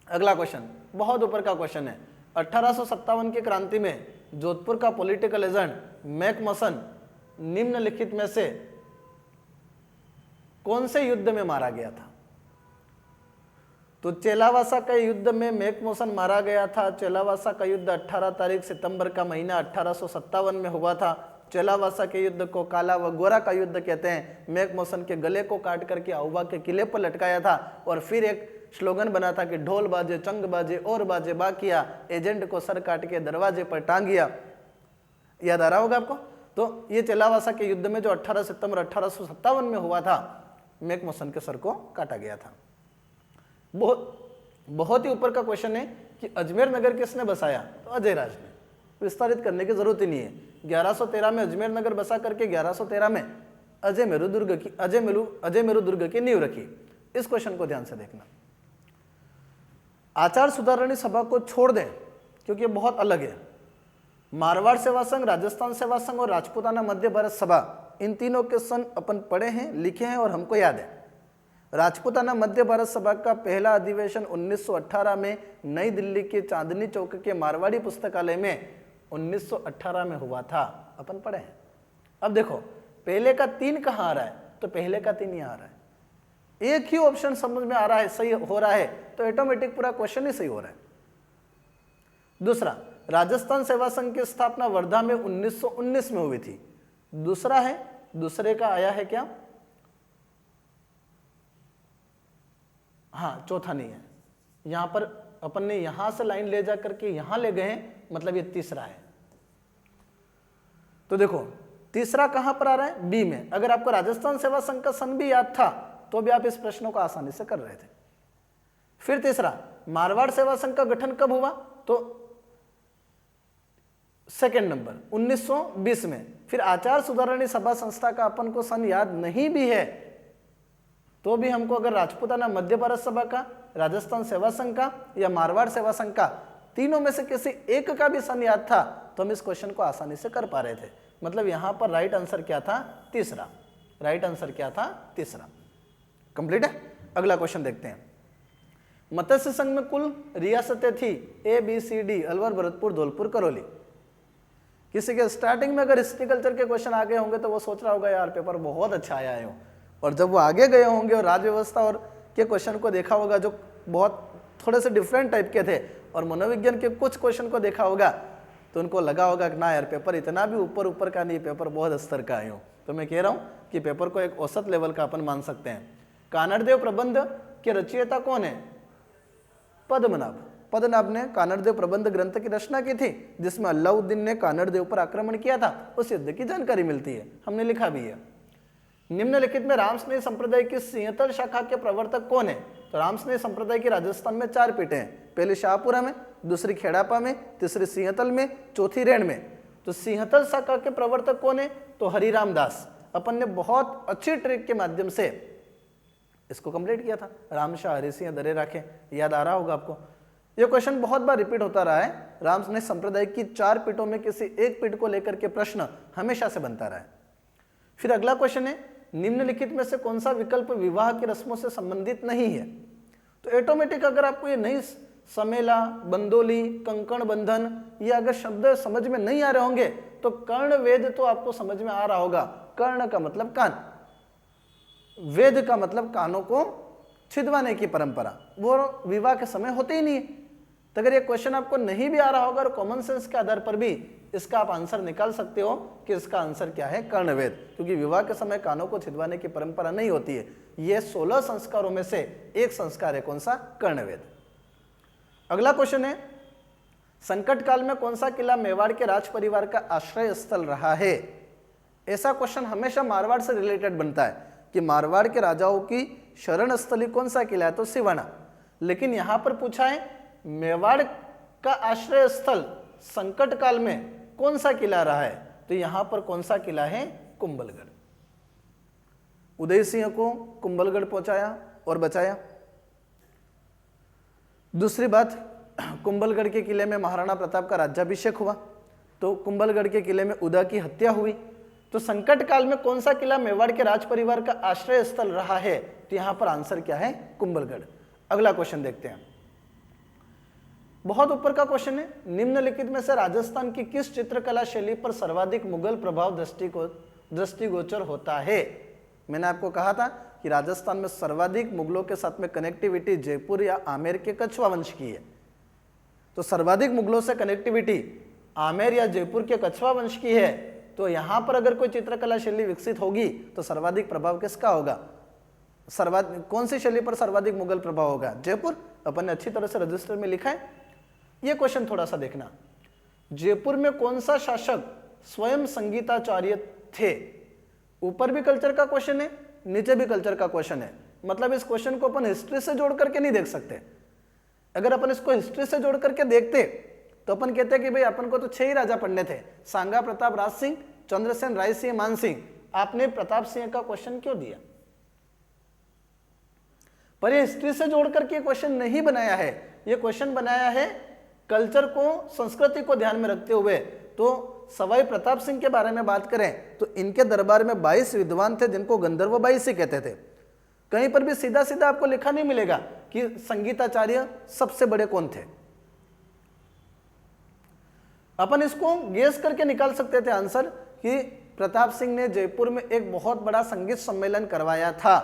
अगला क्वेश्चन बहुत ऊपर का क्वेश्चन है। 1857 की क्रांति में जोधपुर का पॉलिटिकल एजेंट मैकमोसन निम्नलिखित में से कौन से युद्ध में मारा गया था, तो चेलावासा का युद्ध में मैकमोसन मारा गया था। चेलावासा का युद्ध 18 सितंबर का महीना 1857 में हुआ था। चेलावासा के युद्ध को काला व गोरा का युद्ध कहते हैं। मैकमोसन के गले को काट करके आउवा के किले पर लटकाया था, और फिर एक स्लोगन बना था कि ढोल बाजे चंग बाजे और बाजे बाकिया, एजेंट को सर काट के दरवाजे पर टांगिया। याद आ रहा होगा आपको। तो ये चेलावासा के युद्ध में जो 18 सितंबर 1857 में हुआ था, मैकमोसन के सर को काटा गया था। बहुत ही ऊपर का क्वेश्चन है कि अजमेर नगर किसने बसाया, तो अजय राज ने। विस्तारित करने की जरूरत ही नहीं है। 1113 में अजमेर नगर बसा करके 1113 में अजय मेरु दुर्ग की नींव रखी। इस क्वेश्चन को ध्यान से देखना। आचार सुधारणी सभा को छोड़ दें क्योंकि ये बहुत अलग है। मारवाड़ सेवा संघ, राजस्थान सेवा संघ और राजपूताना मध्य भारत सभा, इन तीनों के सन अपन पढ़े हैं, लिखे हैं और हमको याद है। राजपूताना मध्य भारत सभा का पहला अधिवेशन 1918 में नई दिल्ली के चांदनी चौक के मारवाड़ी पुस्तकालय में 1918 में हुआ था, अपन पढ़े हैं। अब देखो पहले का 3 कहाँ आ रहा है, तो पहले का 3 यहाँ आ रहा है। एक ही ऑप्शन समझ में आ रहा है, सही हो रहा है, तो ऑटोमेटिक पूरा क्वेश्चन ही सही हो रहा है। दूसरा, राजस्थान सेवा संघ की स्थापना वर्धा में 1919 में हुई थी। दूसरा है, दूसरे का आया है क्या, हाँ चौथा नहीं है। यहां पर अपन ने यहां से लाइन ले जा करके यहां ले गए, मतलब ये तीसरा है। तो देखो तीसरा कहां पर आ रहा है, बी में। अगर आपको राजस्थान सेवा संघ का सन भी याद था तो भी आप इस प्रश्न को आसानी से कर रहे थे। फिर तीसरा, मारवाड़ सेवा संघ का गठन कब हुआ? तो सेकंड नंबर 1920 में। फिर आचार सुधारणी सभा संस्था का अपन को सन याद नहीं भी है तो भी हमको अगर राजपूताना मध्य भारत सभा का, राजस्थान सेवा संघ का या मारवाड़ सेवा संघ का, तीनों में से किसी एक का भी सन याद था तो हम इस क्वेश्चन को आसानी से कर पा रहे थे। मतलब यहां पर राइट आंसर क्या था? तीसरा। राइट आंसर क्या था? तीसरा। कंप्लीट है। अगला क्वेश्चन देखते हैं। मत्स्य संघ में कुल रियासतें थी ABCD, अलवर, भरतपुर, धौलपुर, करौली। किसी के स्टार्टिंग में अगर हिस्ट्रिकल्चर के क्वेश्चन आ गए होंगे तो वो सोच रहा होगा यार पेपर बहुत अच्छा आया है, और जब वो आगे गए होंगे और राज्य व्यवस्था और के क्वेश्चन को देखा होगा जो बहुत थोड़े से डिफरेंट टाइप के थे, और मनोविज्ञान के कुछ क्वेश्चन को देखा होगा तो उनको लगा होगा कि ना यार पेपर इतना भी ऊपर ऊपर का नहीं, पेपर बहुत स्तर का है। तो मैं कह रहा हूँ कि पेपर को एक औसत लेवल का अपन मान सकते हैं। कानड़देव प्रबंध के रचयिता कौन है? पद्मनाभ। पद्मनाभ ने कानड़देव प्रबंध ग्रंथ की रचना की थी जिसमें अलाउद्दीन ने कानड़देव पर आक्रमण किया था, उस युद्ध की जानकारी मिलती है, हमने लिखा भी है। निम्नलिखित में रामस्नेह संप्रदाय की सिंहतल शाखा के प्रवर्तक कौन है? तो रामस्नेह संप्रदाय की राजस्थान में 4 पीठें हैं, पहली शाहपुरा में, दूसरी खेड़ापा में, तीसरी सिंहतल में, चौथी रेण में। तो सिंहतल शाखा के प्रवर्तक कौन है? तो हरिराम दास। अपन ने बहुत अच्छी ट्रिक के माध्यम से इसको कंप्लीट किया था। रामशाह हरिसिंह दरे राखे, याद आ रहा होगा आपको। यह क्वेश्चन बहुत बार रिपीट होता रहा है। रामस्नेह संप्रदाय की 4 पीठों में किसी एक पीठ को लेकर के प्रश्न हमेशा से बनता रहा है। फिर अगला क्वेश्चन है, निम्नलिखित में से कौन सा विकल्प विवाह की रस्मों से संबंधित नहीं है? तो ऑटोमेटिक अगर आपको ये नहीं समेला, बंदोली, कंकण बंधन, ये अगर शब्द समझ में नहीं आ रहे होंगे तो कर्ण वेद तो आपको समझ में आ रहा होगा। कर्ण का मतलब कान, वेद का मतलब कानों को छिदवाने की परंपरा, वो विवाह के समय होते ही नहीं है। तो अगर ये क्वेश्चन आपको नहीं भी आ रहा होगा और कॉमन सेंस के आधार पर भी इसका आप आंसर निकाल सकते हो कि इसका आंसर क्या है? कर्णवेद, क्योंकि विवाह के समय कानों को छिदवाने की परंपरा नहीं होती है। ये 16 संस्कारों में से एक संस्कार है, कौन सा? कर्णवेद। अगला क्वेश्चन है, संकट काल में कौन सा किला मेवाड़ के राज परिवार का आश्रय स्थल रहा है? ऐसा क्वेश्चन हमेशा मारवाड़ से रिलेटेड बनता है कि मारवाड़ के राजाओं की शरण स्थली कौन सा किला है? तो सिवाना। लेकिन यहां पर पूछा है मेवाड़ का आश्रय स्थल संकट काल में कौन सा किला रहा है? तो यहां पर कौन सा किला है? कुंभलगढ़। उदय सिंह को कुंभलगढ़ पहुंचाया और बचाया। दूसरी बात, कुंभलगढ़ के किले में महाराणा प्रताप का राज्याभिषेक हुआ, तो कुंभलगढ़ के किले में उदा की हत्या हुई। तो संकट काल में कौन सा किला मेवाड़ के राज परिवार का आश्रय स्थल रहा है? तो यहां पर आंसर क्या है? कुंभलगढ़। अगला क्वेश्चन देखते हैं, बहुत ऊपर का क्वेश्चन है, निम्नलिखित में से राजस्थान की किस चित्रकला शैली पर सर्वाधिक मुगल प्रभाव दृष्टिगोचर होता है? मैंने आपको कहा था कि राजस्थान में सर्वाधिक मुगलों के साथ में कनेक्टिविटी जयपुर या आमेर के कछवा वंश की है। तो सर्वाधिक मुगलों से कनेक्टिविटी आमेर या जयपुर के कछवा वंश की है, तो यहां पर अगर कोई चित्रकला शैली विकसित होगी तो सर्वाधिक प्रभाव किसका होगा? कौन सी शैली पर सर्वाधिक मुगल प्रभाव होगा? जयपुर। अपन ने अच्छी तरह से रजिस्टर में लिखा है। यह क्वेश्चन थोड़ा सा देखना, जयपुर में कौन सा शासक स्वयं संगीताचार्य थे? ऊपर भी कल्चर का क्वेश्चन है, नीचे भी कल्चर का क्वेश्चन है। मतलब इस क्वेश्चन को अपन हिस्ट्री से जोड़ करके नहीं देख सकते। अगर अपन इसको हिस्ट्री से जोड़ करके देखते तो अपन कहते कि भाई अपन को तो 6 ही राजा पढ़ने थे, सांगा प्रताप, राज सिंह, चंद्रसेन, राय सिंह, मान सिंह। आपने प्रताप सिंह का क्वेश्चन क्यों दिया? पर ये हिस्ट्री से जोड़ करके क्वेश्चन नहीं बनाया है, ये क्वेश्चन बनाया है कल्चर को, संस्कृति को ध्यान में रखते हुए। तो सवाई प्रताप सिंह के बारे में बात करें तो इनके दरबार में 22 विद्वान थे जिनको गंधर्व 22 ही कहते थे। कहीं पर भी सीधा सीधा आपको लिखा नहीं मिलेगा कि संगीताचार्य सबसे बड़े कौन थे। अपन इसको गेस करके निकाल सकते थे आंसर कि प्रताप सिंह ने जयपुर में एक बहुत बड़ा संगीत सम्मेलन करवाया था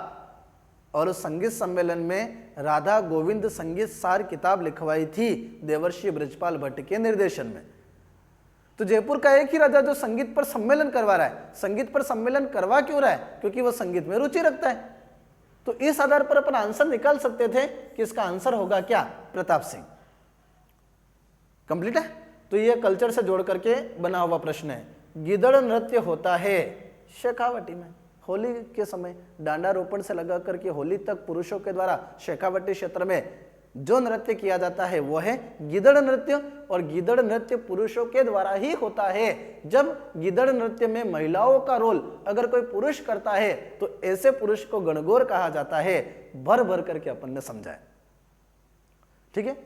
और उस संगीत सम्मेलन में राधा गोविंद संगीत सार किताब लिखवाई थी देवर्षि ब्रजपाल भट्ट के निर्देशन में। तो जयपुर का एक ही राजा जो संगीत पर सम्मेलन करवा रहा है। संगीत पर सम्मेलन करवा क्यों रहा है? क्योंकि वह संगीत में रुचि रखता है। तो इस आधार पर अपन आंसर निकाल सकते थे कि इसका आंसर होगा क्या? प्रताप सिंह। कंप्लीट है। तो यह कल्चर से जोड़ करके बना हुआ प्रश्न है। गिदड़ नृत्य होता है शेखावटी में होली के समय, डांडा रोपण से लगा करके होली तक पुरुषों के द्वारा शेखावटी क्षेत्र में जो नृत्य किया जाता है वो है गिदड़ नृत्य, और गिदड़ नृत्य पुरुषों के द्वारा ही होता है। जब गिदड़ नृत्य में महिलाओं का रोल अगर कोई पुरुष करता है तो ऐसे पुरुष को गणगौर कहा जाता है। भर भर करके अपन ने समझाया, ठीक है।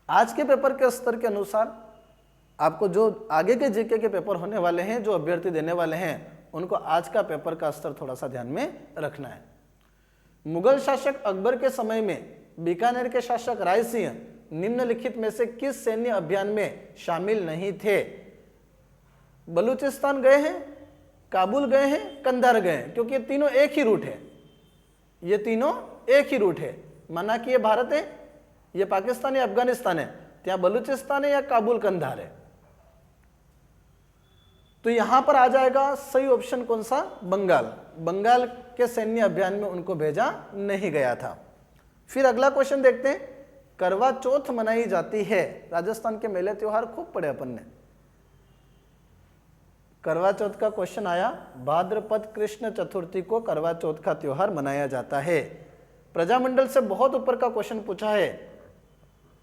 आज के पेपर के स्तर के अनुसार आपको जो आगे के जीके के पेपर होने वाले हैं, जो अभ्यर्थी देने वाले हैं, उनको आज का पेपर का स्तर थोड़ा सा ध्यान में रखना है। मुगल शासक अकबर के समय में बीकानेर के शासक राय सिंह निम्नलिखित में से किस सैन्य अभियान में शामिल नहीं थे? बलूचिस्तान गए हैं, काबुल गए हैं, कंधार गए हैं, क्योंकि ये तीनों एक ही रूट है, ये तीनों एक ही रूट है। माना कि ये भारत है, ये पाकिस्तान या अफगानिस्तान है, ત્યાં बलूचिस्तान है या काबुल कंधार है। तो यहां पर आ जाएगा सही ऑप्शन कौन सा? बंगाल। बंगाल के सैन्य अभियान में उनको भेजा नहीं गया था। फिर अगला क्वेश्चन देखते हैं। करवा चौथ मनाई जाती है, राजस्थान के मेले त्योहार खूब पढ़े अपन ने। करवा चौथ का क्वेश्चन आया, भाद्रपद कृष्ण चतुर्थी को करवा चौथ का त्योहार मनाया जाता है। प्रजामंडल से बहुत ऊपर का क्वेश्चन पूछा है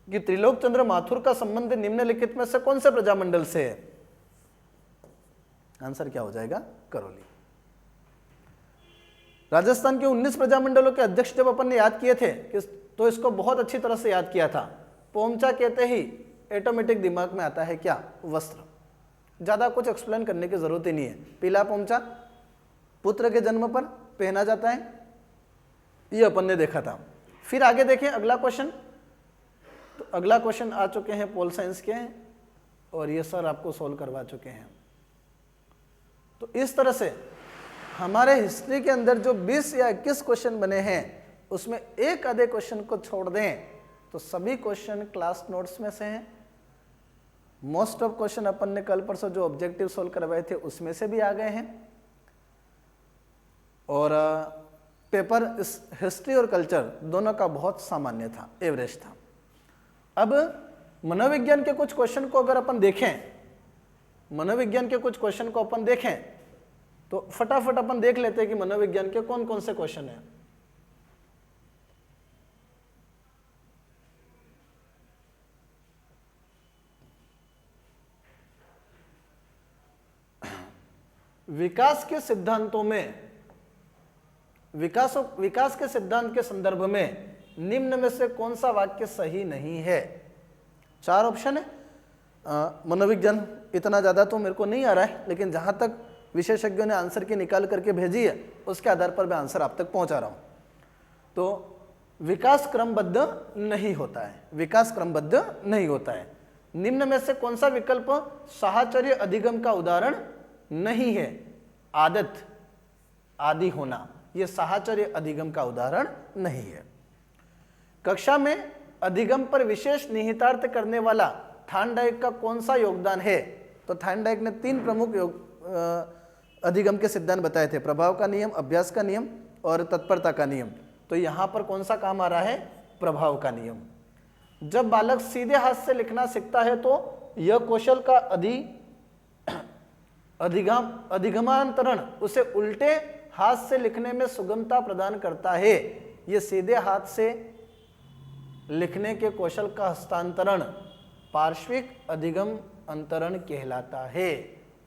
कि त्रिलोक चंद्र माथुर का संबंध निम्नलिखित में से कौन से प्रजामंडल से है? आंसर क्या हो जाएगा? करौली। राजस्थान के 19 प्रजामंडलों के अध्यक्ष जब अपन ने याद किए थे तो इसको बहुत अच्छी तरह से याद किया था। पोमचा कहते ही ऑटोमेटिक दिमाग में आता है क्या? वस्त्र। ज्यादा कुछ एक्सप्लेन करने की जरूरत ही नहीं है। पीला पोमचा पुत्र के जन्म पर पहना जाता है, ये अपन ने देखा था। फिर आगे देखें अगला क्वेश्चन। तो अगला क्वेश्चन आ चुके हैं पोल साइंस के, और ये सर आपको सोल्व करवा चुके हैं। तो इस तरह से हमारे हिस्ट्री के अंदर जो 20 या 21 क्वेश्चन बने हैं उसमें एक आधे क्वेश्चन को छोड़ दें तो सभी क्वेश्चन क्लास नोट्स में से हैं। मोस्ट ऑफ क्वेश्चन अपन ने कल परसों जो ऑब्जेक्टिव सोल्व करवाए थे उसमें से भी आ गए हैं, और पेपर इस हिस्ट्री और कल्चर दोनों का बहुत सामान्य था, एवरेज था। अब मनोविज्ञान के कुछ क्वेश्चन को अगर अपन देखें, मनोविज्ञान के कुछ क्वेश्चन को अपन देखें तो फटाफट अपन देख लेते हैं कि मनोविज्ञान के कौन कौन से क्वेश्चन हैं। विकास के सिद्धांतों में, विकास के सिद्धांत के संदर्भ में निम्न में से कौन सा वाक्य सही नहीं है? 4 ऑप्शन है। मनोविज्ञान इतना ज्यादा तो मेरे को नहीं आ रहा है, लेकिन जहां तक विशेषज्ञों ने आंसर की निकाल करके भेजी है उसके आधार पर मैं आंसर आप तक पहुंचा रहा हूं। तो विकास क्रमबद्ध नहीं होता है, विकास क्रमबद्ध नहीं होता है। निम्न में से कौन सा विकल्प साहचर्य अधिगम का उदाहरण नहीं है? आदत, आदि होना, यह साहचर्य अधिगम का उदाहरण नहीं है। कक्षा में अधिगम पर विशेष निहितार्थ करने वाला थार्नडाइक का कौन सा योगदान है? तो थार्नडाइक ने 3 प्रमुख अधिगम के सिद्धांत बताए थे, प्रभाव का नियम, अभ्यास का नियम और तत्परता का नियम। तो यहां पर कौन सा काम आ रहा है? प्रभाव का नियम। जब बालक सीधे हाथ से लिखना सीखता है तो यह कौशल का अधिगमांतरण उसे उल्टे हाथ से लिखने में सुगमता प्रदान करता है। यह सीधे हाथ से लिखने के कौशल का हस्तांतरण पार्श्विक अधिगम अंतरण कहलाता है,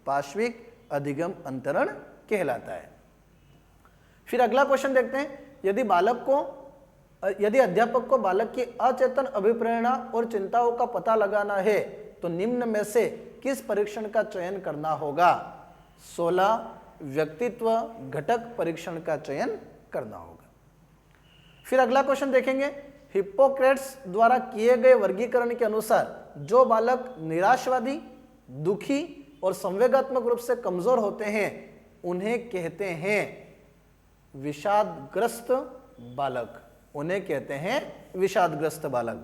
पार्श्विक अधिगम अंतरण कहलाता है। फिर अगला क्वेश्चन देखते हैं। यदि अध्यापक को बालक की अचेतन अभिप्रेरणा और चिंताओं का पता लगाना है तो निम्न में से किस परीक्षण का चयन करना होगा? 16 व्यक्तित्व घटक परीक्षण का चयन करना होगा। फिर अगला क्वेश्चन देखेंगे। हिप्पोक्रेट्स द्वारा किए गए वर्गीकरण के अनुसार जो बालक निराशवादी, दुखी और संवेगात्मक रूप से कमजोर होते हैं उन्हें कहते हैं विषादग्रस्त बालक, उन्हें कहते हैं विषादग्रस्त बालक।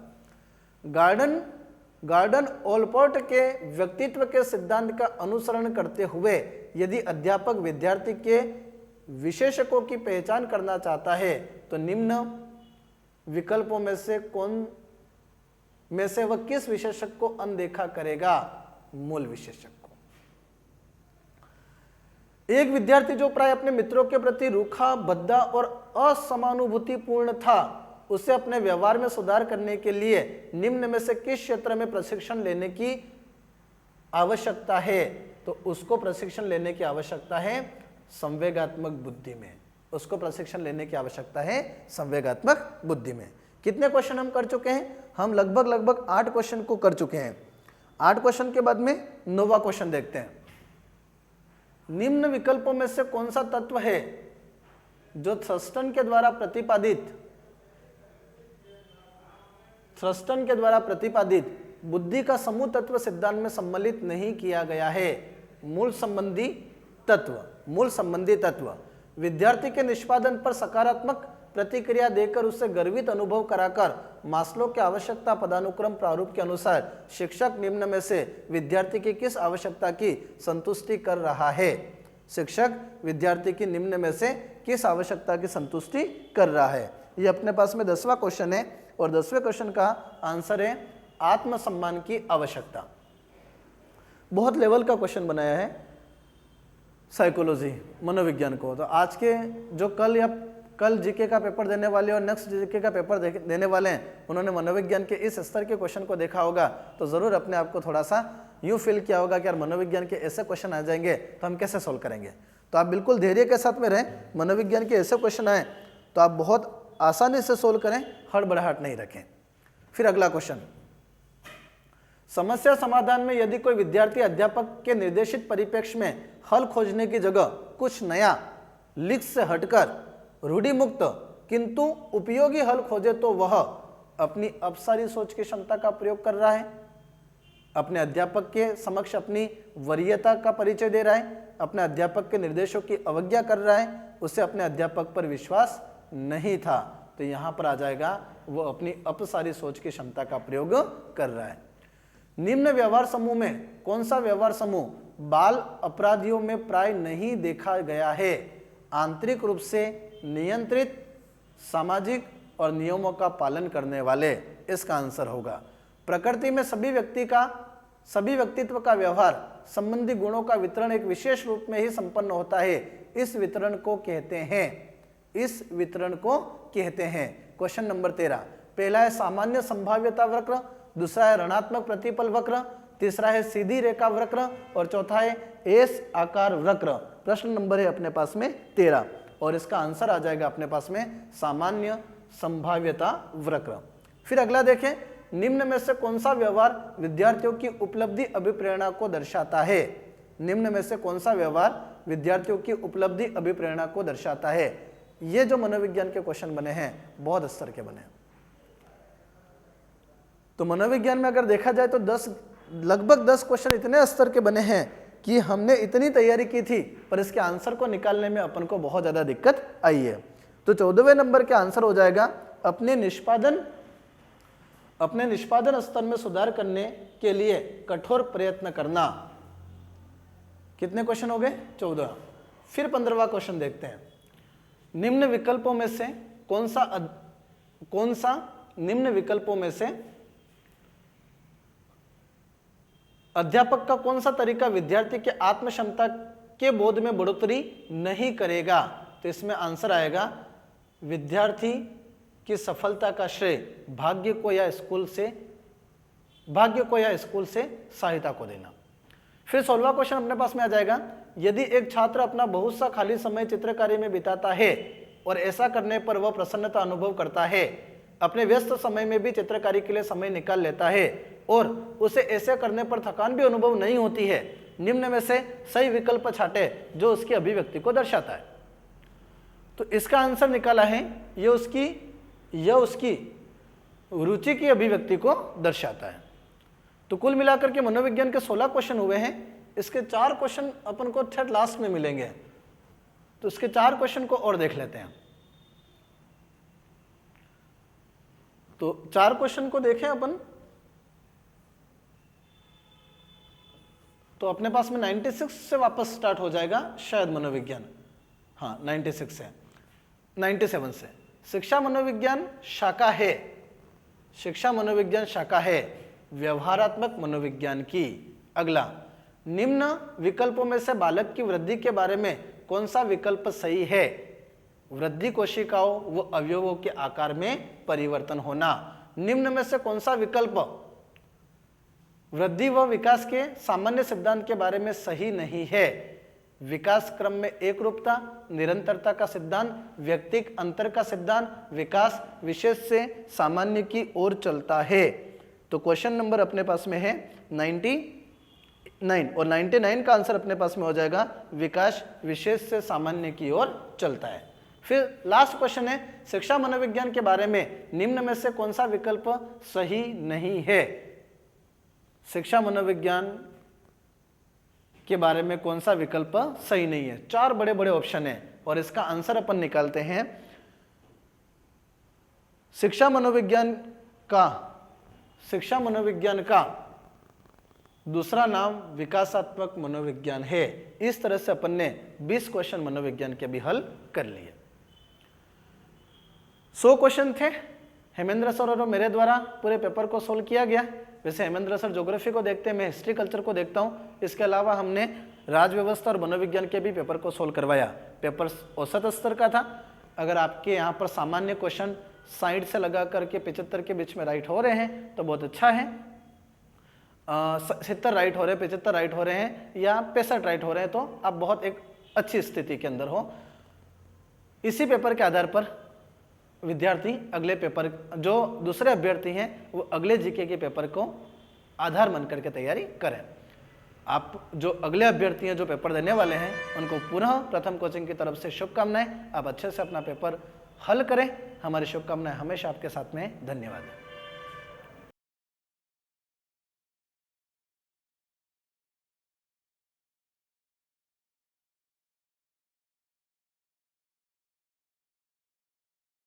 गार्डन ओलपोर्ट के व्यक्तित्व के सिद्धांत का अनुसरण करते हुए यदि अध्यापक विद्यार्थी के विशेषकों की पहचान करना चाहता है तो निम्न विकल्पों में से वह किस विशेषक को अनदेखा करेगा? मूल विशेषक को। एक विद्यार्थी जो प्राय अपने मित्रों के प्रति रूखा, भद्दा और असमानुभूतिपूर्ण था उसे अपने व्यवहार में सुधार करने के लिए निम्न में से किस क्षेत्र में प्रशिक्षण लेने की आवश्यकता है? तो उसको प्रशिक्षण लेने की आवश्यकता है संवेगात्मक बुद्धि में। उसको प्रशिक्षण लेने की आवश्यकता है संवेगात्मक बुद्धि में। कितने क्वेश्चन हम कर चुके हैं? हम लगभग 8 क्वेश्चन को कर चुके हैं। 8 क्वेश्चन के बाद में 9वां क्वेश्चन देखते हैं। निम्न विकल्पों में से कौन सा तत्व है जो थ्रस्टन के द्वारा प्रतिपादित बुद्धि का समूह तत्व सिद्धांत में सम्मिलित नहीं किया गया है? मूल संबंधी तत्व विद्यार्थी के निष्पादन पर सकारात्मक प्रतिक्रिया देकर उससे गर्वित अनुभव कराकर मास्लो के आवश्यकता पदानुक्रम प्रारूप के अनुसार शिक्षक निम्न में से विद्यार्थी की किस आवश्यकता की संतुष्टि कर रहा है? शिक्षक विद्यार्थी की निम्न में से किस आवश्यकता की संतुष्टि कर रहा है? ये अपने पास में 10वां क्वेश्चन है और 10वें क्वेश्चन का आंसर है आत्मसम्मान की आवश्यकता। बहुत लेवल का क्वेश्चन बनाया है साइकोलॉजी मनोविज्ञान को। तो आज के जो कल जीके का पेपर देने वाले और नेक्स्ट जीके का पेपर देने वाले हैं, उन्होंने मनोविज्ञान के इस स्तर के क्वेश्चन को देखा होगा तो ज़रूर अपने आप को थोड़ा सा यूँ फील किया होगा कि यार मनोविज्ञान के ऐसे क्वेश्चन आ जाएंगे तो हम कैसे सोल्व करेंगे। तो आप बिल्कुल धैर्य के साथ में रहें, मनोविज्ञान के ऐसे क्वेश्चन आए तो आप बहुत आसानी से सोल्व करें, हड़बड़ाहट नहीं रखें। फिर अगला क्वेश्चन, समस्या समाधान में यदि कोई विद्यार्थी अध्यापक के निर्देशित परिप्रेक्ष्य में हल खोजने की जगह कुछ नया लिख से हटकर रूढ़िमुक्त किंतु उपयोगी हल खोजे तो वह अपनी अपसारी सोच की क्षमता का प्रयोग कर रहा है, अपने अध्यापक के समक्ष अपनी वरीयता का परिचय दे रहा है, अपने अध्यापक के निर्देशों की अवज्ञा कर रहा है, उसे अपने अध्यापक पर विश्वास नहीं था। तो यहाँ पर आ जाएगा वो अपनी अपसारी सोच की क्षमता का प्रयोग कर रहा है। निम्न व्यवहार समूह में कौन सा व्यवहार समूह बाल अपराधियों में प्राय नहीं देखा गया है? आंतरिक रूप से नियंत्रित, सामाजिक और नियमों का पालन करने वाले। इसका आंसर होगा प्रकृति में सभी व्यक्तित्व का व्यवहार संबंधी गुणों का वितरण एक विशेष रूप में ही संपन्न होता है। इस वितरण को कहते हैं। क्वेश्चन नंबर 13, पहला है सामान्य संभाव्यता वक्र, दूसरा है ऋणात्मक प्रतिपल वक्र, तीसरा है सीधी रेखा वक्र और चौथा है एस आकार वक्र। प्रश्न नंबर है अपने पास में 13 और इसका आंसर आ जाएगा अपने पास में सामान्य संभाव्यता वक्र। फिर अगला देखें, निम्न में से कौन सा व्यवहार विद्यार्थियों की उपलब्धि अभिप्रेरणा को दर्शाता है? निम्न में से कौन सा व्यवहार विद्यार्थियों की उपलब्धि अभिप्रेरणा को दर्शाता है? ये जो मनोविज्ञान के क्वेश्चन बने हैं बहुत स्तर के बने हैं। तो मनोविज्ञान में अगर देखा जाए तो लगभग 10 क्वेश्चन इतने स्तर के बने हैं कि हमने इतनी तैयारी की थी पर इसके आंसर को निकालने में अपन को बहुत ज़्यादा दिक्कत आई है। तो 14वें नंबर के आंसर हो जाएगा अपने निष्पादन स्तर में सुधार करने के लिए कठोर प्रयत्न करना। कितने क्वेश्चन हो गए? 14। फिर 15वां क्वेश्चन देखते हैं, निम्न विकल्पों में से निम्न विकल्पों में से अध्यापक का कौन सा तरीका विद्यार्थी के आत्म क्षमता के बोध में बढ़ोतरी नहीं करेगा? तो इसमें आंसर आएगा विद्यार्थी की सफलता का श्रेय भाग्य को या स्कूल से सहायता को देना। फिर 16वां क्वेश्चन अपने पास में आ जाएगा, यदि एक छात्र अपना बहुत सा खाली समय चित्रकारी में बिताता है और ऐसा करने पर वह प्रसन्नता अनुभव करता है, अपने व्यस्त समय में भी चित्रकारी के लिए समय निकाल लेता है और उसे ऐसे करने पर थकान भी अनुभव नहीं होती है, निम्न में से सही विकल्प छाटे जो उसकी अभिव्यक्ति को दर्शाता है। तो इसका आंसर निकाला है यह उसकी रुचि की अभिव्यक्ति को दर्शाता है। तो कुल मिलाकर के मनोविज्ञान के 16 क्वेश्चन हुए हैं। इसके 4 क्वेश्चन अपन को थर्ड लास्ट में मिलेंगे, तो इसके 4 क्वेश्चन को और देख लेते हैं। तो 4 क्वेश्चन को देखें अपन, तो अपने पास में 96 से वापस स्टार्ट हो जाएगा शायद मनोविज्ञान। हाँ 96 से 97 से शिक्षा मनोविज्ञान शाखा है व्यवहारात्मक मनोविज्ञान की। अगला, निम्न विकल्पों में से बालक की वृद्धि के बारे में कौन सा विकल्प सही है? वृद्धि कोशिकाओं व अवयवों के आकार में परिवर्तन होना। निम्न में से कौन सा विकल्प वृद्धि व विकास के सामान्य सिद्धांत के बारे में सही नहीं है? विकास क्रम में एकरूपता, निरंतरता का सिद्धांत, व्यक्तिक अंतर का सिद्धांत, विकास विशेष से सामान्य की ओर चलता है। तो क्वेश्चन नंबर अपने पास में है 99 और 99 का आंसर अपने पास में हो जाएगा विकास विशेष से सामान्य की ओर चलता है। फिर लास्ट क्वेश्चन है शिक्षा मनोविज्ञान के बारे में निम्न में से कौन सा विकल्प सही नहीं है? शिक्षा मनोविज्ञान के बारे में कौन सा विकल्प सही नहीं है? 4 बड़े बड़े ऑप्शन है और इसका आंसर अपन निकालते हैं। शिक्षा मनोविज्ञान का दूसरा नाम विकासात्मक मनोविज्ञान है। इस तरह से अपन ने 20 क्वेश्चन मनोविज्ञान के भी हल कर लिए। 100 क्वेश्चन थे हेमेंद्र सर और मेरे द्वारा पूरे पेपर को सोल्व किया गया। वैसे हेमेंद्र सर ज्योग्राफी को देखते हैं, मैं हिस्ट्री कल्चर को देखता हूँ। इसके अलावा हमने राज्य व्यवस्था और मनोविज्ञान के भी पेपर को सोल्व करवाया। पेपर औसत स्तर का था। अगर आपके यहाँ पर सामान्य क्वेश्चन 60 से लगा करके 75 के बीच में राइट हो रहे हैं तो बहुत अच्छा है। 70 राइट हो रहे हैं, 75 राइट हो रहे हैं या 65 राइट हो रहे हैं तो आप बहुत एक अच्छी स्थिति के अंदर हो। इसी पेपर के आधार पर विद्यार्थी अगले पेपर, जो दूसरे अभ्यर्थी हैं वो अगले जीके के पेपर को आधार मान करके तैयारी करें। आप जो अगले अभ्यर्थी हैं जो पेपर देने वाले हैं उनको पुनः प्रथम कोचिंग की तरफ से शुभकामनाएं। आप अच्छे से अपना पेपर हल करें। हमारी शुभकामनाएं हमेशा आपके साथ में। धन्यवाद।